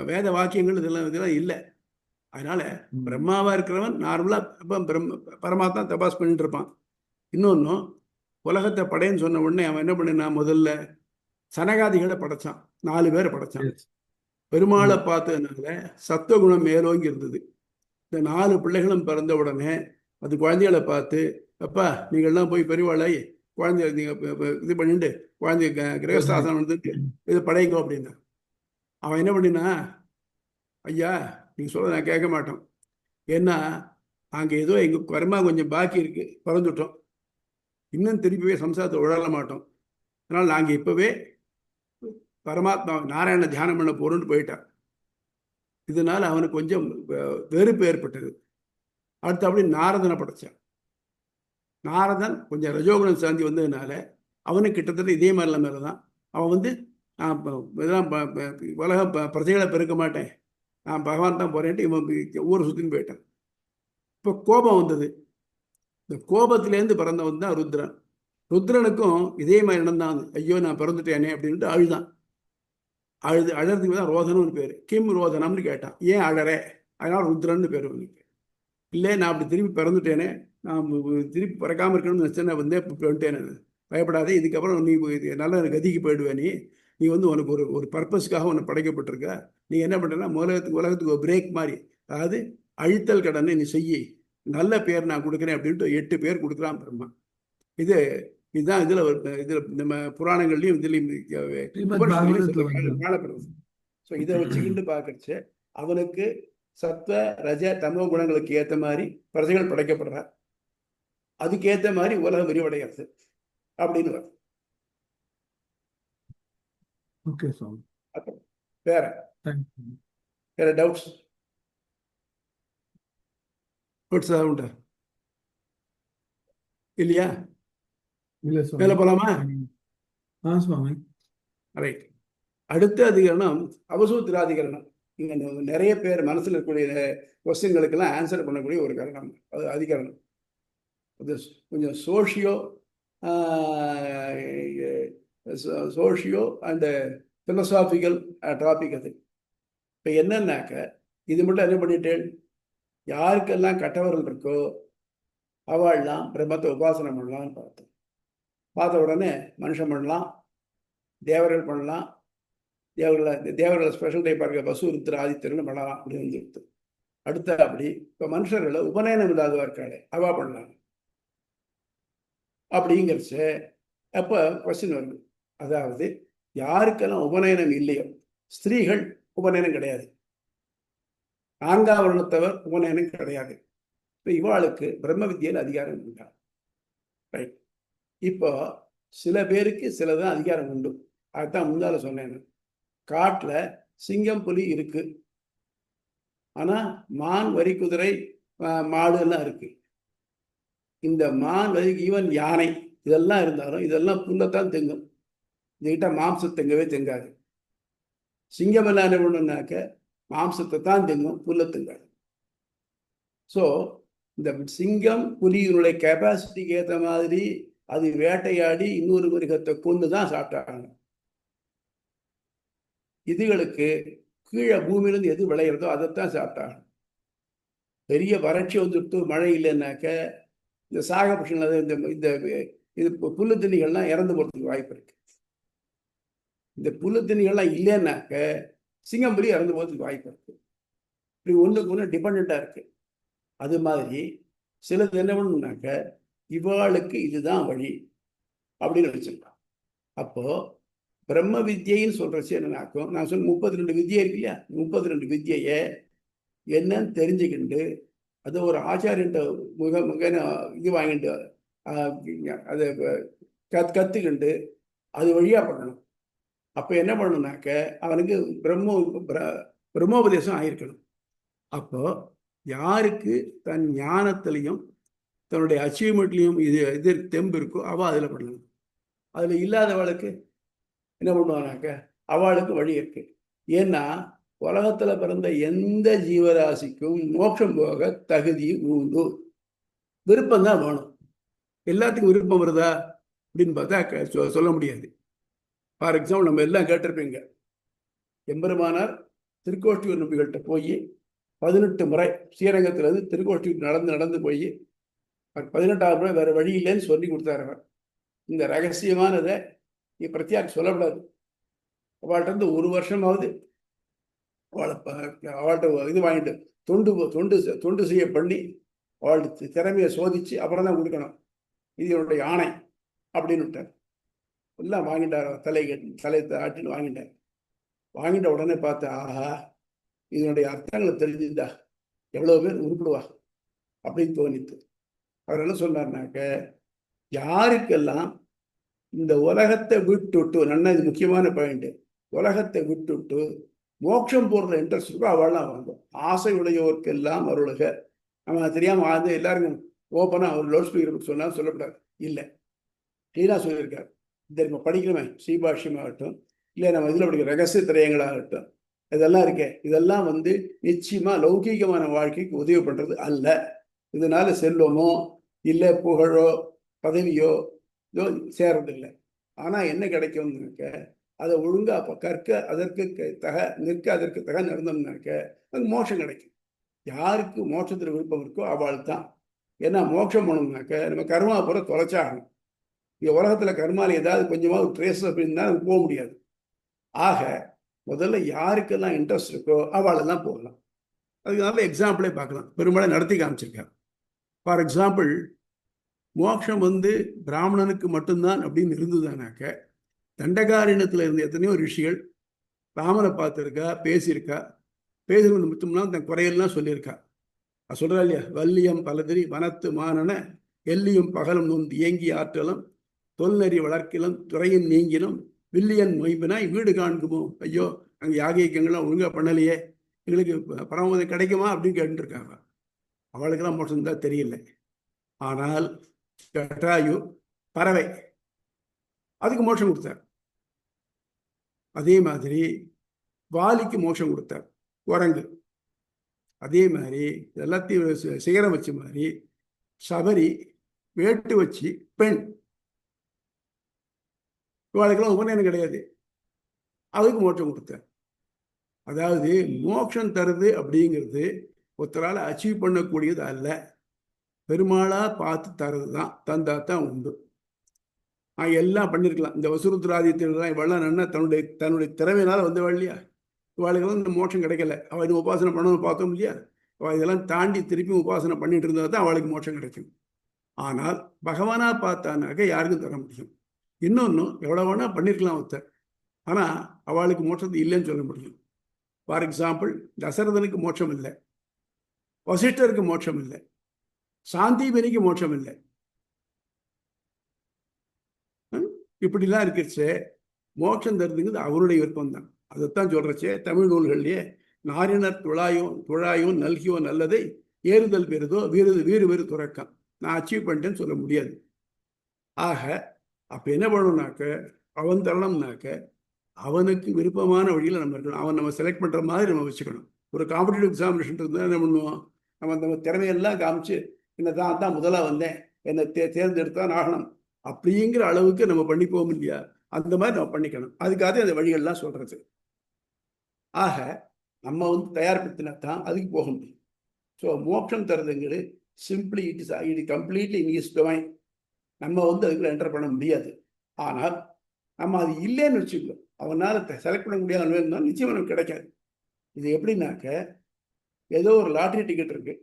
வேத வாக்கியங்கள் இதெல்லாம் இல்லை. அதனால பிரம்மாவா இருக்கிறவன் நார்மலா பரமாத்மா தபாஸ் பண்ணிட்டு இருப்பான். இன்னொன்னும் உலகத்தை படைன்னு சொன்ன உடனே அவன் என்ன பண்ணினான்? முதல்ல சனகாதிகளை படைச்சான். 4 பேரை படைச்சான். பெருமாளை பார்த்ததுனால சத்துவகுணம் மேலோங்கி இருந்தது. இந்த 4 பிள்ளைகளும் பிறந்த உடனே அது குழந்தைகளை பார்த்து, அப்பா நீங்கள்லாம் போய் பெரியவாளாய் குழந்தைய நீங்க இது பண்ணிட்டு குழந்தைய கிரகஸ்தாசனம் வந்துட்டு இது படைங்கோ அப்படின்னா, அவன் என்ன பண்ணினா, ஐயா நீங்க சொல்ல நான் கேட்க மாட்டோம். ஏன்னா அங்க ஏதோ எங்க கர்மா கொஞ்சம் பாக்கி இருக்கு, பிறந்துட்டோம், இன்னும் திருப்பிவே சம்சாரத்தை உழல மாட்டோம். அதனால நாங்க இப்பவே பரமாத்மா நாராயண தியானம் பண்ண போறோம்னு போயிட்டான். இதனால அவனுக்கு கொஞ்சம் வெறுப்பு ஏற்பட்டது. அடுத்து அப்படி நாரதனை படைச்சான். நாரதன் கொஞ்சம் ரஜோகுணம் சாந்தி வந்ததுனால அவனுக்கு கிட்டத்தட்ட இதே மாதிரிலாம் மேலே தான். அவன் வந்து இதெல்லாம் உலக பிரஜைகளை பெருக்க மாட்டேன், நான் பகவான் தான் போறேன்ட்டு இவன் ஊரை சுற்றின்னு போயிட்டான். இப்போ கோபம் வந்தது. இந்த கோபத்திலேருந்து பிறந்தவன் தான் ருத்ரன். ருத்ரனுக்கும் இதே மாதிரி இடம் தான். ஐயோ நான் பிறந்துட்டேனே அப்படின்ட்டு அழுதான். அழறதுக்கு தான் ரோதனம்னு பேர். கிம் ரோதனம்னு கேட்டான். ஏன் அழறே? அதனால ருத்ரன்னு பேர் உனக்கு. இல்லை நான் அப்படி திரும்பி பிறந்துட்டேனே, நான் திருப்பி பிறக்காமல் இருக்கணும்னு நினச்சேன், நான் வந்தே வந்துட்டேன். பயப்படாதே, இதுக்கப்புறம் நீ நல்ல கதிக்கு போயிடுவேன். நீ வந்து உனக்கு ஒரு பர்பஸ்க்காக உன்னை படைக்கப்பட்டிருக்க. நீ என்ன பண்ணுறன்னா உலகத்துக்கு ஒரு பிரேக் மாதிரி, அதாவது அழித்தல் கடனை நீ செய்யி, நல்ல பேர் நான் கொடுக்குறேன் அப்படின்ட்டு 8 பேர் கொடுக்குறான் பிரம்மா. இதுதான் இதில் நம்ம புராணங்கள்லையும் இதுலையும் காணப்படுது. ஸோ இதை வச்சுக்கிட்டு பார்க்கறச்சு அவனுக்கு சத்வ ரஜ தமோ குணங்களுக்கு ஏற்ற மாதிரி பிரஜைகள் படைக்கப்படுற, அதுக்கேற்ற மாதிரி உலகம் விரிவடைகிறது அப்படின்னு வரும். Okay sir. வேற டவுட்ஸ் உண்டா இல்லையா? இல்ல மேல போலாமா? சுவாமி. ரைட். அடுத்த அதிகரணம் அவசூத்திராதிகரணம். இங்க நிறைய பேர் மனசுல இருக்கக்கூடிய கொஸ்டின்களுக்கெல்லாம் ஆன்சர் பண்ணக்கூடிய ஒரு கரணம், அது அதிகரணம். அது கொஞ்சம் சோஷியோ அண்ட் பிலோசாபிக்கல் டாபிக். அது இப்போ என்னன்னாக்க, இது மட்டும் என்ன பண்ணிட்டேன், யாருக்கெல்லாம் கட்டவர்கள் இருக்கோ அவள்லாம் பிரம்மத்தை உபாசனை பண்ணலாம்னு பார்த்தோம். பார்த்த உடனே மனுஷன் பண்ணலாம், தேவர்கள் பண்ணலாம், தேவர்களை ஸ்பெஷல் டைப்பாக இருக்க வசூருத்திர ஆதித்யர்கள் பண்ணலாம் அப்படின்னு வந்துருக்கு. அடுத்த அப்படி இப்போ மனுஷர்களை உபநயனம் இல்லாதவா இருக்காளே அவா பண்ணலாம் அப்படிங்கிறச்சு. அப்போ கொஸ்டின் வருது, அதாவது யாருக்கெல்லாம் உபநயனம் இல்லையோ, ஸ்திரீகள் உபநயனம் கிடையாது, 4ஆம் வருணத்தவர் உபநயனம் கிடையாது, இப்போ இவாளுக்கு பிரம்ம வித்தியில் அதிகாரம் உண்டா? ரைட். இப்போ சில பேருக்கு சிலதான் அதிகாரம் உண்டு. அதுதான் முன்னால சொன்னேன். காட்டில் சிங்கம் புலி இருக்கு, ஆனா மான் வரி குதிரை மாடு எல்லாம் இருக்கு. இந்த மான் வரி ஈவன் யானை இதெல்லாம் இருந்தாலும் இதெல்லாம் புல்லத்தான் தெங்கும், இதுகிட்ட மாம்சம் தெங்கவே தெங்காது. சிங்கம் எல்லாம் என்ன பண்ணுனாக்க மாம்சத்தை தான் தெங்கும், புல்ல தெங்காது. ஸோ இந்த சிங்கம் புலியினுடைய கெப்பாசிட்டிக்கு ஏற்ற மாதிரி அது வேட்டையாடி இன்னொரு மிருகத்தை கொண்டு தான் சாப்பிட்டாங்க. இதுகளுக்கு கீழே பூமியிலிருந்து எது விளையிறதோ அதைத்தான் சாப்பிட்டாங்க. பெரிய வறட்சி வந்துட்டு மழை இல்லைன்னாக்க இந்த சாகபட்சம் இந்த இது புல்லு திணிகள்லாம் இறந்து போகிறதுக்கு வாய்ப்பு இருக்கு. இந்த புல்லு திணிகள்லாம் இல்லைன்னாக்க சிங்கம்புலி இறந்து போகிறதுக்கு வாய்ப்பு இருக்கு. இப்படி ஒன்றுக்கு ஒன்று டிபெண்ட்டாக இருக்கு. அது மாதிரி சிலது என்ன பண்ணுனாக்க இவாளுக்கு இதுதான் வழி அப்படின்னு வச்சிருக்கான். அப்போ பிரம்ம வித்யைன்னு சொல்றச்சு என்னன்னாக்கும், நான் சொன்ன 32 வித்யை இருக்கு இல்லையா, 32 வித்யையை என்னன்னு தெரிஞ்சுக்கிண்டு அது ஒரு ஆச்சாரியன்ட்ட மிக இது வாங்கிட்டு அதை கற்றுக்கிண்டு அது வழியாக பண்ணணும். அப்போ என்ன பண்ணணும்னாக்க அவனுக்கு பிரம்மோபதேசம் ஆயிருக்கணும். அப்போ யாருக்கு தன் ஞானத்திலையும் தன்னுடைய அச்சீவ்மெண்ட்லையும் இது தெம்பு இருக்கோ அவள் அதில் பண்ணணும். அதில் இல்லாதவளுக்கு என்ன பண்ணுவானாக்க அவளுக்கு வழி இருக்கு. ஏன்னா உலகத்தில் பிறந்த எந்த ஜீவராசிக்கும் மோட்சம் போக தகுதி உண்டு. விருப்பம் தான் வேணும். எல்லாத்துக்கும் விருப்பம் வருதா அப்படின்னு பார்த்தா சொல்ல முடியாது. ஃபார் எக்ஸாம்பிள் நம்ம எல்லாம் கேட்டிருப்பீங்க, எம்பெருமானார் திருக்கோஷ்டியூர் நம்பிகள்கிட்ட போய் 18 முறை ஸ்ரீரங்கத்திலிருந்து திருக்கோஷ்டியூர் நடந்து போய் 18ஆவது முறை வேற வழி இல்லைன்னு சொல்லி கொடுத்தாரு. அவர் இந்த ரகசியமானதை நீ பிரத்யாக்கு சொல்லக்கூடாது. அவள்கிட்ட இருந்து 1 வருஷமாவது அவள்கிட்ட இது வாங்கிட்டு தொண்டு செய்ய பண்ணி அவளுக்கு திறமையை சோதிச்சு அப்புறம் தான் கொடுக்கணும். இது என்னுடைய ஆணை அப்படின்னு விட்டார். எல்லாம் வாங்கிட்டார். தலை ஆட்டின்னு வாங்கிட்டார். வாங்கிட்ட உடனே பார்த்தா, ஆஹா, இதனுடைய அர்த்தங்களை தெரிஞ்சுதா எவ்வளோ பேர் உருப்பிடுவா அப்படின்னு தோணித்து. அவர் என்ன சொன்னார்னாக்க, யாருக்கெல்லாம் இந்த உலகத்தை விட்டுட்டு, நல்லா இது முக்கியமான பாயிண்ட், உலகத்தை விட்டுட்டு மோட்சம் போடுற இன்ட்ரெஸ்ட் இருக்கோ அவள்லாம் வாங்கும். ஆசை உடையோருக்கெல்லாம் அருளுக. நம்ம தெரியாமல் வாழ்ந்து எல்லாருக்கும் ஓப்பனாக ஒரு லவுட் ஸ்பீக்கர் சொன்னால் சொல்லக்கூடாது. இல்லை, கிளீனாக சொல்லியிருக்காரு. நம்ம படிக்கிறவன் ஸ்ரீபாஷ்யமாகட்டும், இல்லை நம்ம இதில் படிக்கிற ரகசிய திரையங்களாகட்டும், இதெல்லாம் இருக்கே, இதெல்லாம் நிச்சயமாக லௌகீகமான வாழ்க்கைக்கு உதவி பண்ணுறது அல்ல. இதனால செல்வமோ இல்லை புகழோ பதவியோ இதோ சேரதில்லை. ஆனால் என்ன கிடைக்கும்னாக்க, அதை ஒழுங்காக அப்போ கற்க அதற்கு அதற்கு தக நடந்தோம்னாக்க அது மோட்சம் கிடைக்கும். யாருக்கு மோட்சத்தில் விருப்பம் இருக்கோ அவள் தான். ஏன்னா மோட்சம் பண்ணணும்னாக்க நம்ம கர்மா பூரா தொலைச்சாகணும். இங்கே உலகத்தில் கர்மாவில் ஏதாவது கொஞ்சமாக ட்ரேஸ் அப்படின்னா போக முடியாது. ஆக முதல்ல யாருக்கெல்லாம் இன்ட்ரெஸ்ட் இருக்கோ அவளெல்லாம் போகலாம். அதுக்கு நல்ல எக்ஸாம்பிளே பார்க்கலாம். பெரும்பாலும் நடத்தி காமிச்சிருக்காரு. ஃபார் எக்ஸாம்பிள், மோட்சம் பிராமணனுக்கு மட்டும்தான் அப்படின்னு இருந்ததுனாக்க, தண்டகாரண்யத்தில் இருந்த எத்தனையோ ரிஷிகள் ராமனை பார்த்துருக்கா, பேசியிருக்க மட்டும்னா தன் குறையெல்லாம் சொல்லியிருக்கா. அது சொல்கிறா இல்லையா, வல்லியம் பலதிரி வனத்து மானன எல்லியும் பகலும் நொந்து இயங்கி ஆற்றலும் தொல்நெறி வளர்க்கிலும் துறையின் நீங்கிலும் வில்லியன் மொயம்பினாய் வீடு காண்குமோ. ஐயோ, அங்கே யாகியங்கள்லாம் ஒழுங்காக பண்ணலையே, எங்களுக்கு பரமதம் கிடைக்குமா அப்படின்னு கேட்டுருக்காங்க. அவளுக்கெல்லாம் மோட்சம் தான் தெரியல. ஆனால் ஜட்டாயு பறவை, அதுக்கு மோட்சம் கொடுத்தார். அதே மாதிரி வாலிக்கு மோட்சம் கொடுத்தார் குரங்கு. அதே மாதிரி எல்லாத்தையும் சிகரம் வச்ச மாதிரி சபரி வேட்டு வச்சு பெண், இவாளுக்கெல்லாம் உபநயனம் கிடையாது, அதுக்கு மோட்சம் கொடுத்தார். அதாவது மோட்சம் தருது அப்படிங்கிறது ஒருத்தரால் அச்சீவ் பண்ணக்கூடியது அல்ல, பெருமாளா பார்த்து தரது தான். தந்தா தான் உண்டு. எல்லாம் பண்ணியிருக்கலாம். இந்த வசூருத்ராதித்யெல்லாம் இவெல்லாம் என்ன தன்னுடைய திறமையினால வந்தவள் இல்லையா, இவாளுக்கெல்லாம் இந்த மோட்சம் கிடைக்கல. அவள் இது உபாசனை பண்ணணும்னு பார்த்தோம் இல்லையா, அவள் இதெல்லாம் தாண்டி திருப்பி உபாசனை பண்ணிட்டு இருந்தால் தான் அவளுக்கு மோட்சம் கிடைக்கும். ஆனால் பகவானா பார்த்தானாக்க யாருக்கும் தர முடியும். இன்னொன்று, எவ்வளோ வேணா பண்ணியிருக்கலாம் ஒருத்தர், ஆனால் அவளுக்கு மோட்சத்து இல்லைன்னு சொல்ல முடியும். ஃபார் எக்ஸாம்பிள், தசரதனுக்கு மோட்சம் இல்லை, வசிஷ்டருக்கு மோட்சம் இல்லை, சாந்திபனிக்கு மோட்சம் இல்லை. இப்படிலாம் இருக்கிறச்சே மோட்சம் தருதுங்கிறது அவருடைய விருப்பம் தான். அதைத்தான் சொல்றச்சே தமிழ் நூல்கள்லயே, நாரினர் துழாயும் நல்கியோ நல்லதை ஏறுதல் பெறுதோ வீறு துறக்கம், நான் அச்சீவ் பண்ணிட்டேன்னு சொல்ல முடியாது. ஆக அப்ப என்ன பண்ணணும்னாக்க, அவன் தரணும்னாக்க அவனுக்கு விருப்பமான வழியில் நம்ம இருக்கணும். அவன் நம்ம செலக்ட் பண்ற மாதிரி நம்ம வச்சுக்கணும். ஒரு காம்படிட்டிவ் எக்ஸாமினேஷன் இருந்தால் என்ன பண்ணுவோம், நம்ம திறமையெல்லாம் காமிச்சு என்ன தான் முதலாக வந்தேன், என்னை தேர்ந்தெடுத்தான் ஆகணும் அப்படிங்கிற அளவுக்கு நம்ம பண்ணி போக இல்லையா, அந்த மாதிரி நம்ம பண்ணிக்கணும். அதுக்காக அந்த வழிகள்லாம் சொல்றது. ஆக நம்ம தயார்படுத்தினா தான் அதுக்கு போக முடியும். ஸோ மோட்சம் தருதுங்கிறது simply it completely in his divine. நம்ம அதுக்குள்ள என்டர் பண்ண முடியாது. ஆனால் நம்ம அது இல்லைன்னு வச்சுக்கோ, அவனால் செலக்ட் பண்ண முடியாத நிச்சயம் நமக்கு கிடைக்காது. இது எப்படின்னாக்க, ஏதோ ஒரு லாட்ரி டிக்கெட் இருக்கு,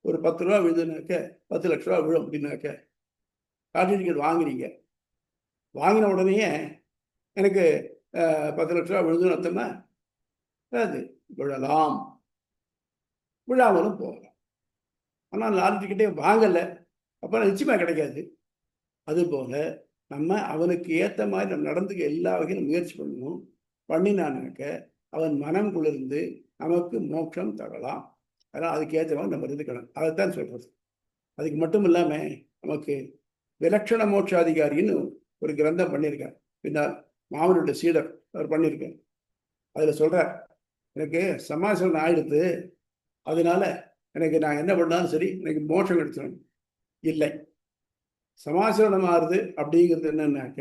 ஒரு 10 ரூபா விழுதுனாக்க 10 லட்ச ரூபா விழும் அப்படின்னாக்க, லாட்ரி டிக்கெட் வாங்குறீங்க. வாங்கின உடனேயே எனக்கு 10 லட்ச ரூபா விழுதுன்னு அர்த்தமா? அது விழலாம், விழாமலும் போகலாம். ஆனால் லாட்ரி டிக்கெட்டே வாங்கலை, அப்போ நிச்சயமா கிடைக்காது. அதுபோல நம்ம அவனுக்கு ஏற்ற மாதிரி நம்ம நடந்துக்க எல்லா வகையிலும் முயற்சி பண்ணணும். பண்ணினானாக்க அவன் மனம் குளிர்ந்து நமக்கு மோட்சம் தரலாம். அதனால் அதுக்கு ஏற்ற மாதிரி நம்ம இருந்துக்கணும். அதைத்தான் சொல்றது. அதுக்கு மட்டும் இல்லாமல் நமக்கு விலட்சண மோட்சாதிகாரின்னு ஒரு கிரந்தம் பண்ணியிருக்கார். பின்னால் மாமனுடைய சீடர் அவர் பண்ணியிருக்கார். அதில் சொல்றார், எனக்கு சமாசனம் ஆயிடுத்து, அதனால எனக்கு நான் என்ன பண்ணாலும் சரி எனக்கு மோட்சம் கிடைச்சிடும். இல்லை, சமாசனம் ஆறுது அப்படிங்கிறது என்னன்னாக்க,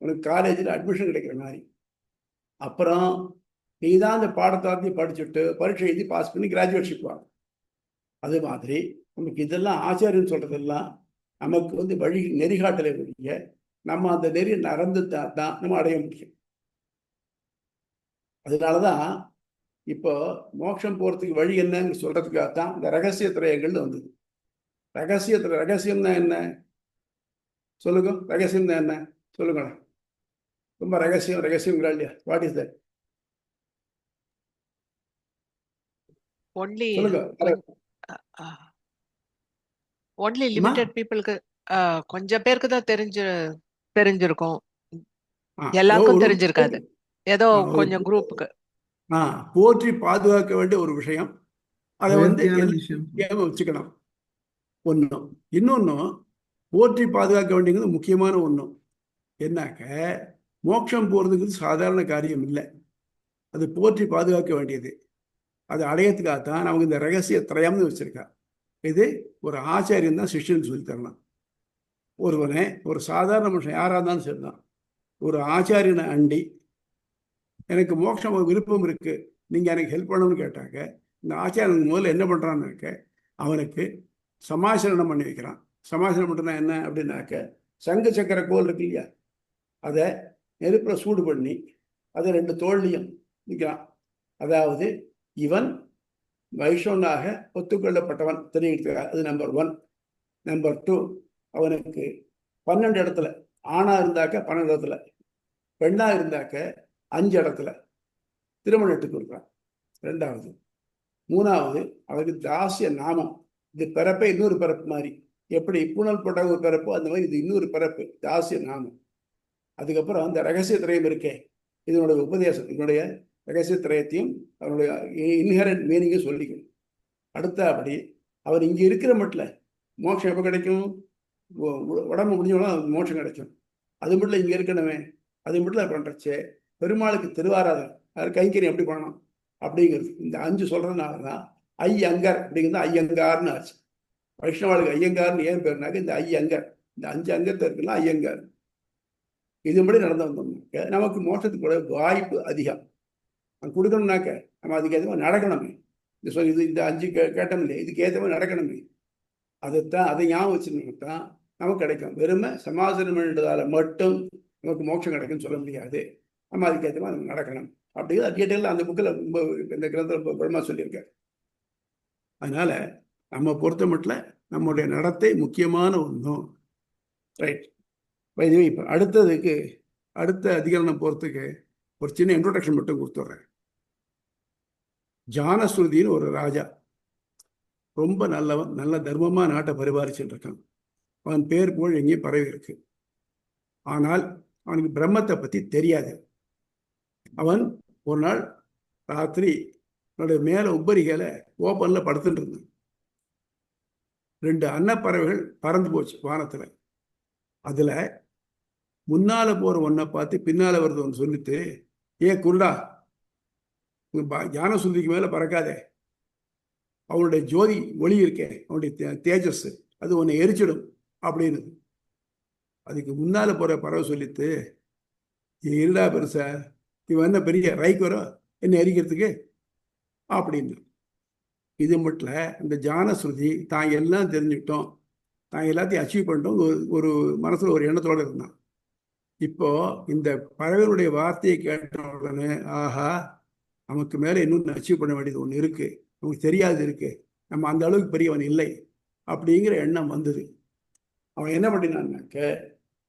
உனக்கு காலேஜில் அட்மிஷன் கிடைக்கிற மாதிரி. அப்புறம் நீ தான் அந்த பாடத்தாத்தையும் படிச்சுட்டு பரீட்சை எழுதி பாஸ் பண்ணி கிராஜுவேட்ஷிப் வாங்க. அது மாதிரி நமக்கு இதெல்லாம் ஆச்சாரியன்னு சொல்றதெல்லாம் நமக்கு வழி நெறிகாட்டலை ஒழிய நம்ம அந்த நெறி நடந்து தான் நம்ம அடைய முடியும். அதனாலதான் இப்போ மோட்சம் போறதுக்கு வழி என்னன்னு சொல்றதுக்காகத்தான் இந்த ரகசிய திரயங்கள்னு வந்தது. ரகசியம்னா என்ன சொல்லுங்க? ரகசியம் தான் என்ன சொல்லுங்க? ரொம்ப ரகசியம்ங்கிறா இல்லையா? What is that? Only limited பீப்புளுக்கு, கொஞ்சம் பேருக்கு தான் தெரிஞ்சிருக்கும், எல்லாருக்கும் தெரிஞ்சிருக்காது. ஏதோ கொஞ்சம் குரூப்புக்கு போற்றி பாதுகாக்க வேண்டிய ஒரு விஷயம். அதை வச்சுக்கணும். ஒன்றும் இன்னொன்னும் போற்றி பாதுகாக்க வேண்டியது முக்கியமான ஒன்றும் என்னாக்க, மோட்சம் போறதுக்கு சாதாரண காரியம் இல்லை. அது போற்றி பாதுகாக்க வேண்டியது. அதை அடையத்துக்காகத்தான் நமக்கு இந்த ரகசிய திரயம்னு வச்சிருக்கா. இது ஒரு ஆச்சாரியன் தான் சிஷ்யன் சொல்லி தரலாம். ஒருவனை ஒரு சாதாரண மனுஷன் யாராக இருந்தாலும் சரிதான், ஒரு ஆச்சாரியனை அண்டி எனக்கு மோட்சம் விருப்பம் இருக்கு, நீங்க எனக்கு ஹெல்ப் பண்ணணும்னு கேட்டாங்க, இந்த ஆச்சாரியன் முதல்ல என்ன பண்றான்னாக்க அவனுக்கு சமாசனம் பண்ணி வைக்கிறான். சமாசனம் பண்ணுறதுனா என்ன அப்படின்னாக்க, சங்கு சக்கர கோல் இருக்கு இல்லையா, அதை நெருப்பில் சூடு பண்ணி அதை 2 தோல்லையும் நிற்கிறான். அதாவது இவன் வைஷ்ணவனாக ஒத்துக்கொள்ளப்பட்டவன் தெரிவிக்கிறார். அது நம்பர் 1. நம்பர் 2, அவனுக்கு 12 இடத்துல, ஆணா இருந்தாக்க 12 இடத்துல, பெண்ணா இருந்தாக்க 5 இடத்துல திருமணத்துக்கு இருக்கிறான். 2வது. 3வது, அவனுக்கு தாசிய நாமம். இது பிறப்பை இன்னொரு பிறப்பு மாதிரி, எப்படி பூனல் போட்ட ஒரு பிறப்பு அந்த மாதிரி இது இன்னொரு பிறப்பு, தாசிய நாமம். அதுக்கப்புறம் அந்த ரகசிய திரயம் இருக்கே, இதனுடைய உபதேசம், இதனுடைய ரகசிய திரயத்தையும் அவனுடைய இன்ஹரண்ட் மீனிங்கும் சொல்லிக்கணும். அடுத்தபடி அவர் இங்கே இருக்கிற மட்டும் மோட்சம் எப்போ கிடைக்கும்? உடம்பு முடிஞ்சோன்னா மோட்சம் கிடைக்கும். அது மட்டும் இங்கே இருக்கணுமே, அது மட்டும் பண்ணுறச்சே பெருமாளுக்கு திருவாராதனை, அது கைங்கரியம் எப்படி பண்ணணும் அப்படிங்கிறது இந்த 5 சொல்றதுனால தான் ஐயங்கர் அப்படிங்கிறது ஐயங்கார்னு ஆச்சு. வைஷ்ணவாளுக்கு ஐயங்கார்னு ஏன் பேருனாக்க இந்த ஐயங்கர், இந்த 5 அங்கத்தை இருக்குன்னா ஐயங்கார். இதுபடி நடந்து வந்தோம்னாக்க நமக்கு மோட்சத்துக்கு வாய்ப்பு அதிகம். கொடுக்கணும்னாக்க நம்ம அதுக்கு ஏற்ற மாதிரி நடக்கணுமே. இந்த 5 கேட்டோம் இல்லையா, இதுக்கு ஏற்ற மாதிரி நடக்கணுமே. அதை ஞாபகம் வச்சுருந்தா தான் நமக்கு கிடைக்கும். வெறுமை சமாசனம் பண்ணுறதால மட்டும் நமக்கு மோட்சம் கிடைக்கும்னு சொல்ல முடியாது. நம்ம அதுக்கு ஏற்ற மாதிரி நம்ம நடக்கணும் அப்படிங்கிறது டீட்டெயிலில் அந்த புக்கில் இந்த கிரந்தத்தில் பலமாக சொல்லியிருக்காரு. அதனால நம்ம பொறுத்த மட்டும் நம்முடைய நடத்தை முக்கியமான ஒன்றும். ரைட். இப்போ அடுத்த அதிகரணம் போகிறதுக்கு ஒரு சின்ன இன்ட்ரோடக்ஷன் மட்டும் கொடுத்துட்றேன். ஜானஸ்ருதின்னு ஒரு ராஜா, ரொம்ப நல்லவன், நல்ல தர்மமா நாட்டை பரிபாலிச்சுட்டு இருக்கான். அவன் பேர் போல் எங்கேயும் பரவி இருக்கு. ஆனால் அவனுக்கு பிரம்மத்தை பத்தி தெரியாது. அவன் ஒரு நாள் ராத்திரி அவனுடைய மேல உப்பரிகளை ஓப்பன்ல படுத்துட்டு இருந்தான். 2 அன்னப்பறவைகள் பறந்து போச்சு வானத்துல. அதுல முன்னால போற ஒன்றை பார்த்து பின்னால வருது ஒன்று சொல்லிட்டு, குருடா, ஞானசுந்திக்கு மேல பறக்காதே, அவனுடைய ஜோதி ஒளி இருக்கே, அவனுடைய தேஜஸ் அது உன்னை எரிச்சிடும் அப்படின்னு. அதுக்கு முன்னால போற பறவை சொல்லிட்டு, இருடா பெருசா, இவன் என்ன பெரிய ரைக்கு வரும் என்ன எரிக்கிறதுக்கு அப்படின்னு. இது மட்டும் இந்த ஜானஸ்ருதி தான் எல்லாம் தெரிஞ்சுக்கிட்டோம், நான் எல்லாத்தையும் அச்சீவ் பண்ணிட்டோம் ஒரு மனசில் ஒரு எண்ணத்தோடு இருந்தான். இப்போ இந்த பறவைகளுடைய வார்த்தையை கேட்ட உடனே ஆஹா, நமக்கு மேலே இன்னும் அச்சீவ் பண்ண வேண்டியது ஒன்று இருக்கு, நமக்கு தெரியாது இருக்கு, நம்ம அந்த அளவுக்கு பெரியவன் இல்லை அப்படிங்கிற எண்ணம் வந்தது. அவன் என்ன பண்ணினான்னாக்க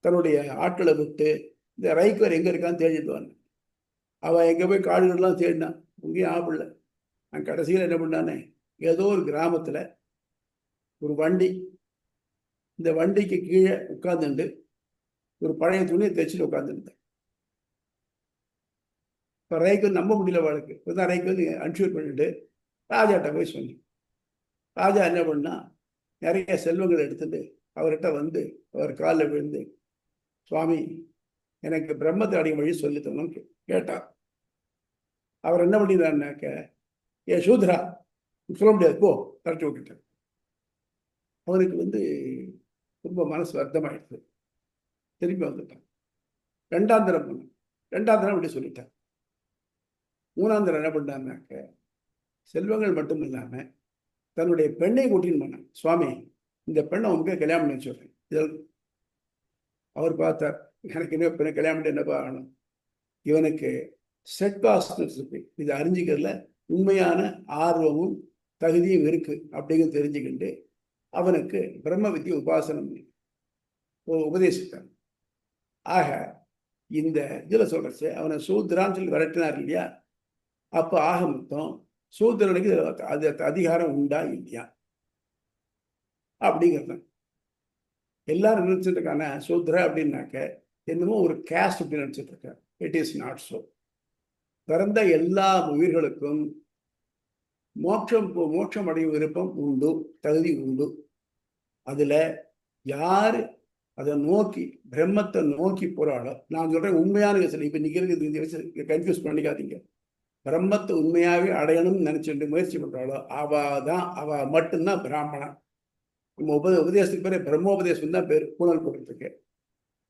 தன்னுடைய ஆட்களை விட்டு இந்த ரைக்கர் எங்கே இருக்கான்னு தேடிடுவான். அவன் எங்கே போய் காடுகள்லாம் தேடினான், இங்கேயும் ஆப்பிடல. நான் கடைசியில் என்ன பண்ணானே, ஏதோ ஒரு கிராமத்தில் ஒரு வண்டி, இந்த வண்டிக்கு கீழே உட்கார்ந்துட்டு ஒரு பழைய துணியை தைச்சிட்டு உட்காந்துருந்தேன். இப்போ ரைக்கு நம்ப முடியல வாழ்க்கை. இப்போ தான் ரைக்கு வந்து அன்ஷூர் பண்ணிட்டு ராஜாட்ட போய் சொன்னேன். ராஜா என்ன பண்ணா, நிறைய செல்வங்களை எடுத்துட்டு அவர்கிட்ட வந்து அவர் காலில் விழுந்து, சுவாமி எனக்கு பிரம்மத்தை அடையும் வழி சொல்லி தரணும்னு கேட்டார். அவர் என்ன பண்ணினாருனாக்க, ஏ சூத்ரா சொல்ல முடியாது, போ கரெக்ட் விட்டுட்டார். அவருக்கு வந்து ரொம்ப மனசு வருத்தமாயிடுச்சு. திரும்பி வந்துட்டான். ரெண்டாம் தரம் பண்ண, ரெண்டாம் தரம் அப்படி சொல்லிட்டான். மூணாம் தரம் என்ன பண்ணாருனாக்க, செல்வங்கள் மட்டும் இல்லாமல் தன்னுடைய பெண்ணை கூட்டின்னு போனான். சுவாமி இந்த பெண்ணை உங்களுக்கு கல்யாணம் பண்ணி சொல்றேன். இதில் அவர் பார்த்தார், எனக்கு என்ன பெண்ணை கல்யாணம் பண்ணி என்னப்பா ஆகணும், இவனுக்கு செட் காஸ்ட் இருக்கு, இதை அறிஞ்சிக்கிறதுல உண்மையான ஆர்வமும் தகுதியும் இருக்கு அப்படிங்கிறது தெரிஞ்சுக்கிட்டு அவனுக்கு பிரம்ம வித்தியை உபாசனம் உபதேசித்தார். ஆக இந்த இதில் சொல்றச்சு அவனை சூத்ரான்னு சொல்லி விரட்டினார் இல்லையா, அப்போ ஆக மொத்தம் சூத்ரனுக்கு அது அதிகாரம் உண்டா இல்லையா அப்படிங்கிறது எல்லாரும் நினைச்சிட்டு இருக்காங்க. சூத்ர அப்படின்னாக்க என்னமோ ஒரு கேஸ்ட் அப்படி நினைச்சிட்டு இருக்காங்க. It is not so. பிறந்த எல்லா உயிர்களுக்கும் மோட்சம் அடையும் விருப்பம் உண்டு, தகுதி உண்டு. அதுல யாரு அதை நோக்கி பிரம்மத்தை நோக்கி போறாளோ, நான் சொல்றேன் உண்மையான விஷயம், இப்ப நிக்கிறது கன்ஃபியூஸ் பண்ணிக்காதீங்க. பிரம்மத்தை உண்மையாவே அடையணும்னு நினைச்சிட்டு முயற்சி பண்றாளோ அவ மட்டும்தான் பிராமணன். நம்ம உபதேசத்துக்கு பேர் பிரம்மோபதேசம் தான் பேர், பூனல் போடுறதுக்கு.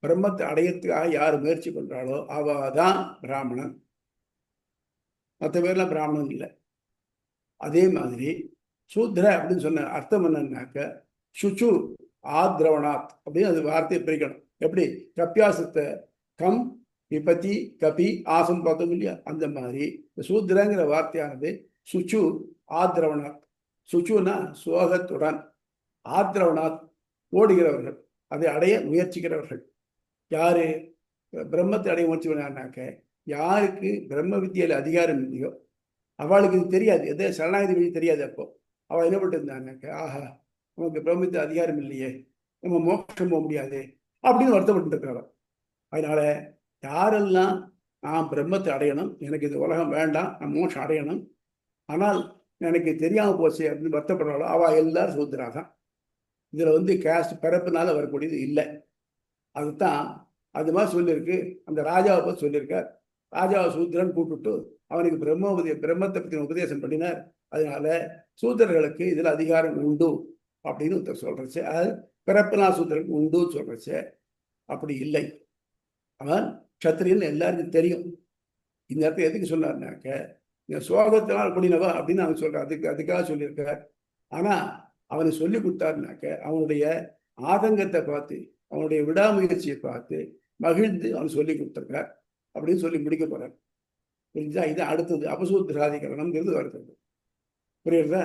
பிரம்மத்தை அடையறதுக்காக யார் முயற்சி பண்றாளோ அவதான் பிராமணன், மற்ற பேர்லாம் பிராமணன் இல்லை. அதே மாதிரி சூத்ர அப்படின்னு சொன்ன அர்த்தம் என்னன்னாக்க, சுச்சு ஆத்ரவணாத் அப்படின்னு அது வார்த்தையை பிரிக்கணும். எப்படி கப்பியாசத்தை கம் விபத்தி கபி ஆசம் பார்த்தோம் இல்லையா, அந்த மாதிரி சூத்ரங்கிற வார்த்தையானது சுச்சு ஆத்ரவணாத். சுச்சுனா சோகத்துடன், ஆத்ரவணாத் ஓடுகிறவர்கள், அதை அடைய முயற்சிக்கிறவர்கள். யாரு பிரம்மத்தை அடைய முயற்சி பண்ணாக்க, யாருக்கு பிரம்ம வித்தியில அதிகாரம் இல்லையோ அவளுக்கு இது தெரியாது, எதோ சரணாகதி வழி தெரியாது. அப்போ அவள் என்ன பண்ணிட்டு இருந்தாங்க, ஆஹா நமக்கு பிரம்மத்து அதிகாரம் இல்லையே, நம்ம மோட்சம் போக முடியாது அப்படின்னு வருத்தப்பட்டு இருக்கிறாள். அதனால யாரெல்லாம் நான் பிரம்மத்தை அடையணும், எனக்கு இது உலகம் வேண்டாம், நான் மோட்சம் அடையணும், ஆனால் எனக்கு தெரியாமல் போச்சு அப்படின்னு வருத்தப்படுறாளோ அவள் எல்லாரும் சூத்ராதான். இதுல வந்து கேஸ்ட் பிறப்புனால வரக்கூடியது இல்லை. அதுதான் அது மாதிரி சொல்லியிருக்கு. அந்த ராஜாவை பற்றி சொல்லியிருக்கார். ராஜாவை சூத்ரன் கூப்பிட்டு அவனுக்கு பிரம்மத்தை பற்றின உபதேசம் பண்ணினார். அதனால சூத்திரர்களுக்கு இதுல அதிகாரம் உண்டு அப்படின்னு ஒருத்தர் சொல்றச்சு. அது பிறப்புனா சூத்திரனுக்கு உண்டுன்னு சொல்றச்சு. அப்படி இல்லை, அவன் சத்திரியன் எல்லாருக்கும் தெரியும். இந்த இடத்துல எதுக்கு சொன்னார்னாக்க, இந்த சோகத்தினால் கூடினவா அப்படின்னு அவன் சொல்ற, அதுக்காக சொல்லியிருக்கார். ஆனா அவனை சொல்லி கொடுத்தாருனாக்க அவனுடைய ஆதங்கத்தை பார்த்து, அவனுடைய விடாமுயற்சியை பார்த்து மகிழ்ந்து அவன் சொல்லி கொடுத்துருக்கார் அப்படின்னு சொல்லி முடிக்க போறார். புரிஞ்சா? இது அடுத்தது அபசூத்திராதிகரணம்ங்கிறது வருது. புரியுறதா?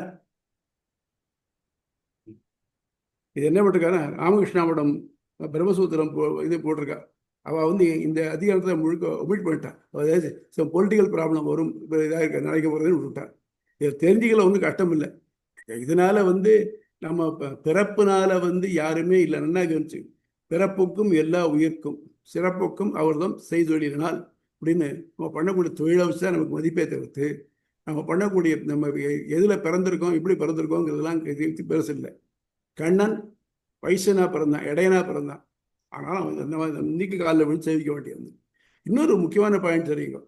இது என்ன போட்டிருக்காரு, ராமகிருஷ்ணாவிடம் பிரம்மசூத்திரம் இது போட்டிருக்கா. அவள் வந்து இந்த அதிகாரத்தை முழுக்க ஒமிட் பண்ணிட்டான். அதாவது பொலிட்டிக்கல் ப்ராப்ளம் வரும், இதாக இருக்க நினைக்க போகிறதுன்னு விட்டுட்டான். இதை தெரிஞ்சுக்கல ஒன்றும் கஷ்டம் இல்லை. இதனால வந்து நம்ம பிறப்புனால வந்து யாருமே இல்லை. நல்லா கவனிச்சு, பிறப்புக்கும் எல்லா உயிர்க்கும் சிறப்புக்கும் அவர்தான் செய்தொழிலினால் அப்படின்னு நம்ம பண்ணக்கூடிய தொழிலை வச்சு தான் நமக்கு மதிப்பே தவிர்த்து, நம்ம பண்ணக்கூடிய நம்ம எதில் பிறந்திருக்கோம், இப்படி பிறந்திருக்கோங்கிறதுலாம் பெருசு இல்லை. கண்ணன் வைசனா பிறந்தான், இடையனா பிறந்தான், ஆனால் அவன் அந்த மாதிரி இன்னைக்கு காலில் விழுந்து சேவிக்க வேண்டியது. இன்னொரு முக்கியமான பாயிண்ட் தெரியுங்க,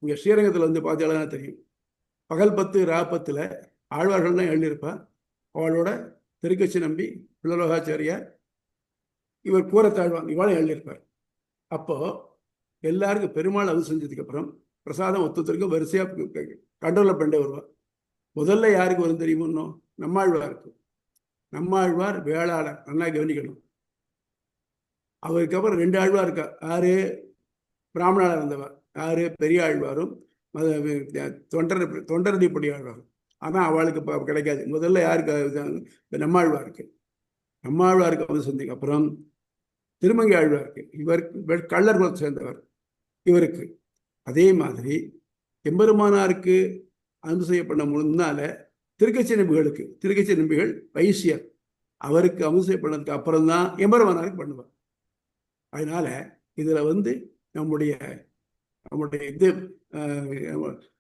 இங்கே ஸ்ரீரங்கத்தில் வந்து பார்த்தாலும் தெரியும். பகல் 10 ராப்பத்தில் ஆழ்வார்கள்லாம் எழுதியிருப்பா. அவளோட திருக்கட்சி நம்பி, பிள்ளலோகாச்சாரியார், இவர் கூரத்தாழ்வான், இவாளும் எழுதியிருப்பார். அப்போ எல்லாருக்கும் பெருமாள் அது செஞ்சதுக்கு அப்புறம் பிரசாதம் ஒத்துத்தருக்கும் வரிசையாக கண்ட்ரோலில் பண்ணே வருவார். முதல்ல யாருக்கு வரும் தெரியுமோ, நம்மாழ்வாருக்கு. நம்மாழ்வார் வேளாளர், நல்லா கவனிக்கணும். அவருக்கு அப்புறம் 2 ஆழ்வார் இருக்கா. யாரு? பிராமணாளர் இருந்தவர் யாரு? பெரியாழ்வாரும் தொண்டரடிப்படி ஆழ்வாரும். ஆனால் அவளுக்கு கிடைக்காது. முதல்ல யாருக்கு? நம்மாழ்வாருக்கு. நம்மாழ்வாருக்கு வந்து சொந்தீங்க. அப்புறம் திருமங்கை ஆழ்வாருக்கு. இவர் கள்ளர் குலத்தை சேர்ந்தவர் இவருக்கு. அதே மாதிரி எம்பெருமானாருக்கு அன்பு செய்யப்பட முன்னால திருக்கச்சி நம்பிகள் வைசியர், அவருக்கு அன்பு செய்யப்பட்டதுக்கு அப்புறம் தான் எம்பெருமானாருக்கு பண்ணுவார். அதனால இதுல வந்து நம்முடைய இது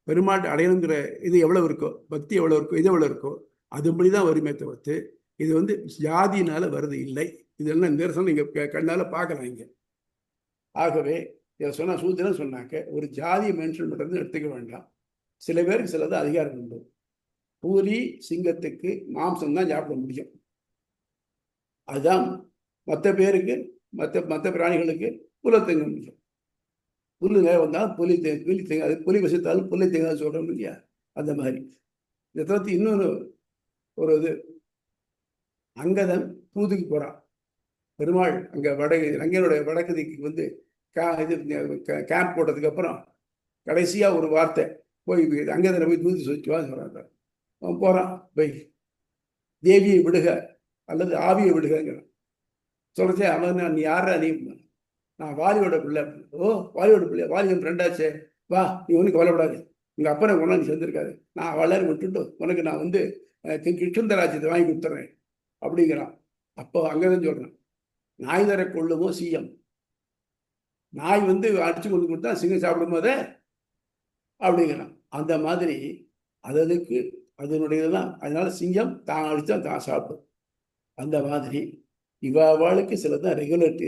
பெருமாள் அடையணுங்கிற இது எவ்வளவு இருக்கோ, பக்தி எவ்வளவு இருக்கோ, இது எவ்வளவு இருக்கோ, அதுபடிதான் வருமே தவிர்த்து இது வந்து ஜாதியினால வருது இல்லை. இதெல்லாம் நிரசனம் நீங்க கண்ணால பார்க்கலாம் இங்க. ஆகவே இதை சொன்னா சூத்திரன் சொன்னாக்க ஒரு ஜாதியை மென்ஷன் பண்றது எடுத்துக்க வேண்டாம். சில பேருக்கு சிலது அதிகாரம் உண்டு. பூரி சிங்கத்துக்கு மாம்சம் தான் சாப்பிட முடியும். அதுதான் மற்ற பேருக்கு மற்ற பிராணிகளுக்கு புல்லை தங்க முடியும். புல்லு வந்தால் புலி தேங்காது, புலி வசித்தாலும் புல்லை தேங்காது சொல்றோம் இல்லையா? அந்த மாதிரி இதை தவிர்த்து இன்னொன்று ஒரு இது, அங்கதன் தூதுக்கு போறான். பெருமாள் அங்க ரங்கனுடைய வடக்கு திக்கு வந்து கேம்ப் போட்டதுக்கு அப்புறம் கடைசியா ஒரு வார்த்தை போய் அங்கதனை போய் தூது சொல்லிச்சுவான்னு சொல்றாங்க. அவன் போறான், போய் தேவியை விடுக அல்லது ஆவியை விடுகிறான் சொல்றச்சே. அவன் நீ யாரா? நீ நான் வாலியோட பிள்ளை. ஓ, வாலியோட பிள்ளை, வாலியன் ஃப்ரெண்டாச்சே, வா, நீ ஒன்றும் கவலைப்படாது, உங்க அப்பனை கொண்டா நீ சேர்ந்திருக்காது, நான் அவளாரும் விட்டுட்டு உனக்கு நான் வந்து கிருஷ்ணந்த ராஜ்யத்தை வாங்கி கொடுத்துறேன் அப்படிங்கிறான். அப்போ அங்கதான் சொல்றான், நாய் தர கொள்ளுமோ சிஎம். நாய் வந்து அடிச்சு கொண்டு கொடுத்தா சிங்கம் சாப்பிடும் போதே அப்படிங்கிறான். அந்த மாதிரி அதுக்கு அதனுடையதுதான். அதனால சிங்கம் தான் அடிச்சா தான் சாப்பிடும். அந்த மாதிரி இவாளுக்கு சிலதான் ரெகுலர்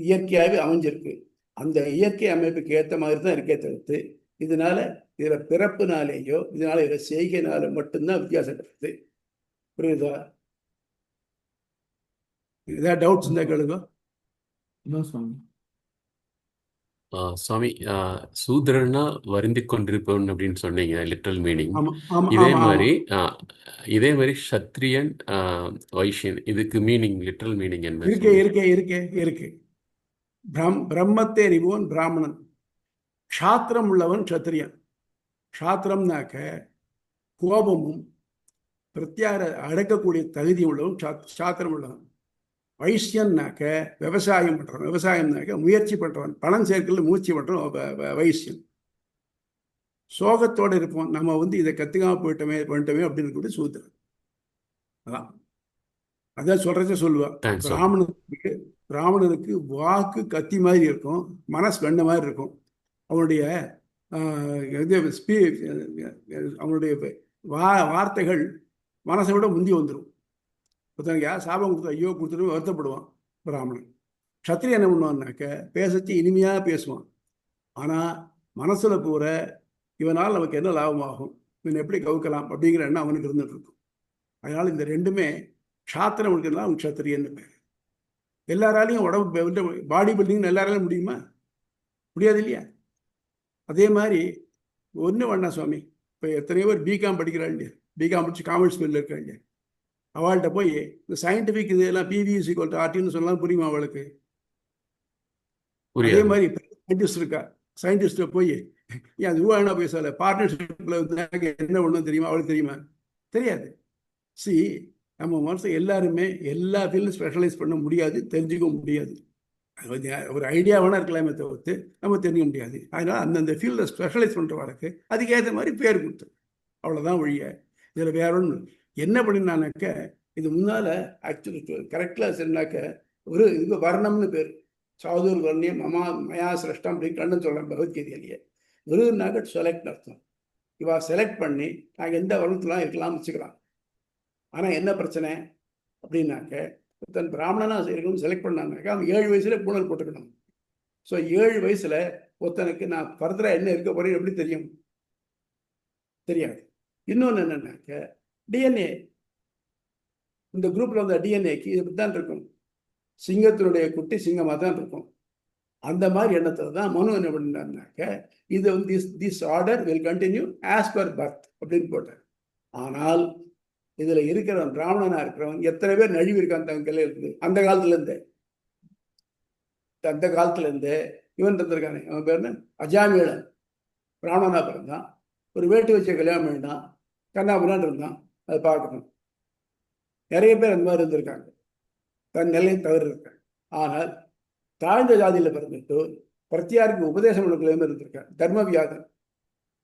இயற்கையாகவே அமைஞ்சிருக்கு. அந்த இயற்கை அமைப்புக்கு ஏற்ற மாதிரி தான் இருக்கே தவிர்த்து இதனால இதுல பிறப்புனாலேயோ இதனால இதுல செய்கைனால மட்டும்தான் வித்தியாசப்படுது. புரியுதா? ஏதாவது டவுட்ஸ் இருந்தா கேளுங்க. சுவாமி, சூத்ரன்னா வருந்தி கொண்டிருப்பவன் அப்படின்னு சொன்னீங்க, லிட்டரல் மீனிங். ஆமா ஆமா இதே ஆமா மாதிரி இதே மாதிரி சத்ரியன், வைஷ்யன், இதுக்கு மீனிங், லிட்டரல் மீனிங் என்ன? இருக்கு. பிரம்மத்தை அறிவோன் பிராமணன், க்ஷாத்திரம் உள்ளவன் சத்திரியன். க்ஷாத்திரம்னாக்க கோபமும் பிரத்யார அடக்கக்கூடிய தகுதி உள்ளவன் க்ஷாத்திரம் உள்ளவன். வைசியன்னாக்க விவசாயம் பண்றவன். விவசாயம்னாக்க முயற்சி பண்றவன், பணம் சேர்க்கல முயற்சி பண்றவன் வைசியன். சோகத்தோடு இருப்போம், நம்ம வந்து இதை கத்துக்காம பண்ணிட்டோமே அப்படின்னு கூட சூத்திரன். அதான் சொல்றத சொல்லுவா. பிராமணனுக்கு வாக்கு கத்தி மாதிரி இருக்கும், மனசு வெண்ண மாதிரி இருக்கும். அவனுடைய அவனுடைய வார்த்தைகள் மனசை விட முந்தி வந்துடும். ஒருத்தனுக்கு சாபம் கொடுத்து ஐயோ கொடுத்துட்டு வருத்தப்படுவான் பிராமணன். க்ஷத்திரியன் என்ன பண்ணுவான்னாக்க பேசச்சு இனிமையாக பேசுவான். ஆனால் மனசுல பூர இவனால் நமக்கு என்ன லாபமாகும், இவன் எப்படி கவுக்கலாம் அப்படிங்கிற எண்ணம் அவனுக்கு இருந்துட்டு இருக்கும். அதனால இந்த ரெண்டுமே க்ஷாத்திரம் இருக்குன்னா அவன் க்ஷத்திரியன்னு பேர். எல்லாராலையும் உடம்பு பாடி பில்டிங்னு எல்லாராலையும் முடியுமா? முடியாது இல்லையா? அதே மாதிரி ஒன்று வேணா சுவாமி, இப்போ எத்தனையோ பேர் பிகாம் படிக்கிறாள் இல்லையா, பிகாம் படிச்சு காமர்ஸ் ஃபீல்டில் இருக்கா இல்லையா, அவள்கிட்ட போய் இந்த சயின்டிஃபிக் இதெல்லாம் பிவி ஆர்டின்னு சொல்லலாம், புரியுமா அவளுக்கு? அதே மாதிரி சயின்டிஸ்ட் இருக்கா, சயின்டிஸ்ட போய் ஏன் அது ரூபா பேசல பார்ட்னர்ஷிப்ல என்ன ஒன்றும் தெரியுமா? அவளுக்கு தெரியுமா? தெரியாது. நம்ம மனசு எல்லாருமே எல்லா ஃபீல்டும் ஸ்பெஷலைஸ் பண்ண முடியாது, தெரிஞ்சுக்க முடியாது. ஒரு ஐடியா வேணா இருக்கலாமே தவிர்த்து நம்ம தெரிஞ்சுக்க முடியாது. அதனால அந்தந்த ஃபீல்டில் ஸ்பெஷலைஸ் பண்ணுறவளுக்கு அதுக்கேற்ற மாதிரி பேர் கொடுத்து அவ்வளோதான் ஒழிய இதில் வேற ஒன்று என்ன பண்ணினானாக்க, இது முன்னால் ஆக்சுவலி கரெக்டாக சொன்னாக்க ஒரு இதுக்கு வர்ணம்னு பேர், சாதுர் வர்ணியம் மயா சிரஷ்டம் அப்படின்னு கண்ணு சொல்கிறேன் பகவத்கீதையிலேயே. வெறும்னாக்க செலக்ட் அர்த்தம். இவா செலக்ட் பண்ணி நாங்கள் எந்த வர்ணத்துலாம் இருக்கலாம்னு வச்சுக்கலாம். ஆனால் என்ன பிரச்சனை அப்படின்னாக்க, தன் பிராமணனா இருக்கணும்னு செலக்ட் பண்ணாங்கனாக்கா அவன் 7 வயசுல பூணல் போட்டுக்கணும். ஸோ 7 வயசுல ஒருத்தனுக்கு நான் ஃபர்தரா என்ன இருக்க போறேன் எப்படி தெரியும்? தெரியாது. இன்னொன்று என்னன்னாக்க டிஎன்ஏ, இந்த குரூப்ல வந்த டிஎன்ஏக்கு இது தான் இருக்கும், சிங்கத்தினுடைய குட்டி சிங்கமாக தான் இருக்கும். அந்த மாதிரி எண்ணத்துல தான் மனு என்ன பண்ணாருனாக்க இது வந்து this order will continue as per birth அப்படின்னு போட்டார். ஆனால் இதுல இருக்கிறவன் பிராமணனா இருக்கிறவன் எத்தனை பேர் நழுவி இருக்கான் தங்க கையில இருந்து அந்த காலத்துல இருந்தே இவன் இருந்திருக்கானே, அவன் பேர் என்ன, அஜாமியலன், பிராமணனா பிறந்தான், ஒரு வேட்டு வச்ச கல்யாணம் பண்ணிட்டான், கண்ணாபுரான் இருந்தான். அதை பார்க்கணும். நிறைய பேர் அந்த மாதிரி இருந்திருக்காங்க, தன் நிலையை தவறு இருக்காங்க. ஆனால் தாழ்ந்த ஜாதியில பிறந்துட்டு பிரத்தியாருக்கு உபதேசம் கொடுக்கலாம இருந்திருக்காங்க.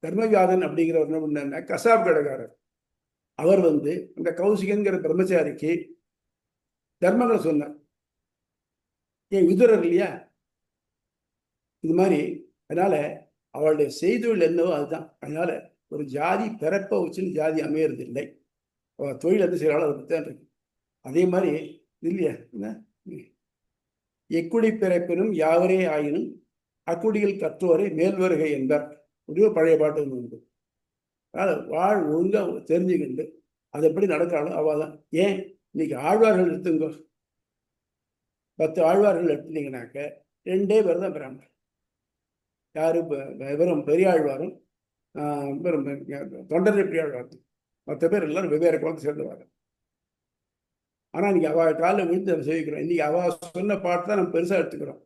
தர்மவியாதன் அப்படிங்கிறவர் என்ன பண்ணா, கசாப் கடைக்காரர். அவர் அந்த கௌசிகன்கிற பிரம்மச்சாரிக்கு தர்மங்களை சொன்னார். ஏன் விதுரர் இல்லையா, இது மாதிரி. அதனால அவளுடைய செய்தொழில் என்னவோ அதுதான். அதனால ஒரு ஜாதி பிறப்பை வச்சுன்னு ஜாதி அமையறது இல்லை. அவள் தொழில் எந்த செய்யறாலும் அதை பற்றி தான் இருக்கு. அதே மாதிரி இல்லையா, எக்குடி பிறப்பினும் யாவரே ஆயினும் அக்குடியில் கற்றுவரை மேல் வருகை என்பார். ஒரு பழைய பாட்டு ஒன்று உண்டு. அதனால் வாழ் ஒழுங்காக தெரிஞ்சுக்கிண்டு அது எப்படி நடக்கிறாலும் அவள் தான். ஏன் இன்னைக்கு ஆழ்வார்கள் எடுத்துங்க, 10 ஆழ்வார்கள் எடுத்துட்டீங்கன்னாக்க 2 பேர் தான் பிராமணர். யாரு, வெறும் பெரியாழ்வாரும் வெறும் தொண்டரை பெரியாழ்வாரும். மற்ற பேர் எல்லாரும் வெவ்வேறு குளத்தை சேர்ந்துவாங்க. ஆனால் இன்னைக்கு அவள் காலில் விழுந்து நம்ம சேவிக்கிறோம். இன்னைக்கு அவள் சொன்ன பாட்டு தான் நம்ம பெருசாக எடுத்துக்கிறோம்.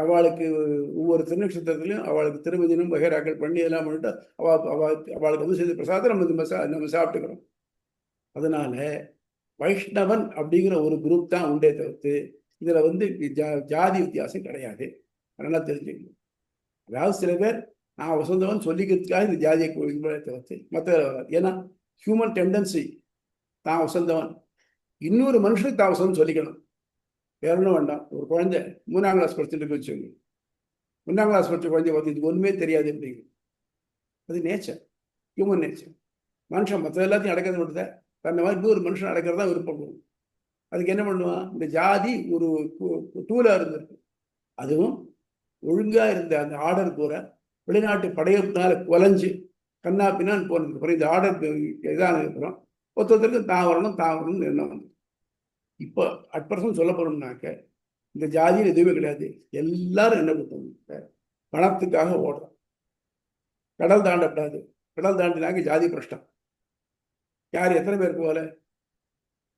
அவளுக்கு ஒவ்வொரு திருநட்சத்திரத்திலையும் அவளுக்கு திருமதினும் வகைராக்கள் பண்ணி எல்லாம் பண்ணிட்டு அவளுக்கு செய்த பிரசாதம் நம்ம சாப்பிட்டுக்கிறோம். அதனால வைஷ்ணவன் அப்படிங்கிற ஒரு குரூப் தான் உண்டே தவிர்த்து இதுல ஜாதி வித்தியாசம் கிடையாது. அதனால தெரிஞ்சுக்கணும். அதாவது சில பேர் நான் வசந்தவன் சொல்லிக்கிறதுக்காக இந்த ஜாதியை தவிர்த்து மற்ற வராது. ஏன்னா ஹியூமன் டெண்டன்சி தான் வசந்தவன், இன்னொரு மனுஷனுக்கு தான் வசந்தம் சொல்லிக்கணும். வேற ஒன்றும் வேண்டாம். ஒரு குழந்தை 3ஆம் கிளாஸ் படிச்சுட்டு வச்சுக்கோங்க, 1ஆம் கிளாஸ் படிச்ச குழந்தை பார்த்து இது ஒன்றுமே தெரியாது அப்படிங்க. அது நேச்சர், ஹியூமன் நேச்சர். மனுஷன் மற்ற எல்லாத்தையும் அடக்கிறது விட்டுத தன்னை மாதிரி இன்னொரு மனுஷன் அடக்கிறதா விருப்பப்படும். அதுக்கு என்ன பண்ணுவான், இந்த ஜாதி ஒரு டூலாக இருந்திருக்கு. அதுவும் ஒழுங்கா இருந்த அந்த ஆர்டர் பூரா வெளிநாட்டு படையெடுப்புனால குலைஞ்சு கண்ணா பின்னான்னு போனதுக்கு அப்புறம் இந்த ஆர்டர் இதாக இருக்கிறோம். ஒருத்தருக்கு தான் வரணும்னு எண்ணம் வந்து இப்போ அட்பர்சன் சொல்ல போறோம்னாக்க இந்த ஜாதியில் எதுவுமே கிடையாது. எல்லாரும் என்ன பண்ணுவாங்க, பணத்துக்காக ஓடுறோம். கடல் தாண்டப்படாது. கடல் தாண்டினாக்க ஜாதி பிரஷ்டம். யார் எத்தனை பேர் போகல,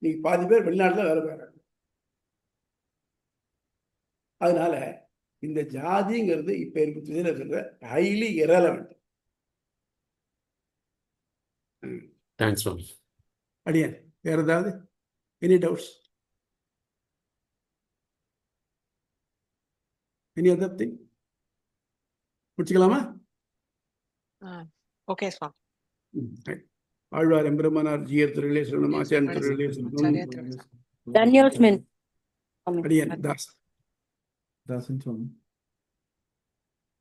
நீங்க பாதி பேர் வெளிநாட்டில் வேலை பார்க்குறாங்க. அதனால இந்த ஜாதிங்கிறது இப்ப இருக்கிற ஹைலி இரலவெண்ட். தேங்க்ஸ். அடியன் வேற ஏதாவது any doubts, any other thing முடிச்சுக்கலாமா? ஓகே சுவாமி. ஆழ்வார் எம்பெருமானார் ஜீயர் திருவிழே சொல்லணும், ஆச்சாரியன் திருவிழே சொல்லணும். Daniel's men. அடியன் தாஸ் தாசன் சுவாமி.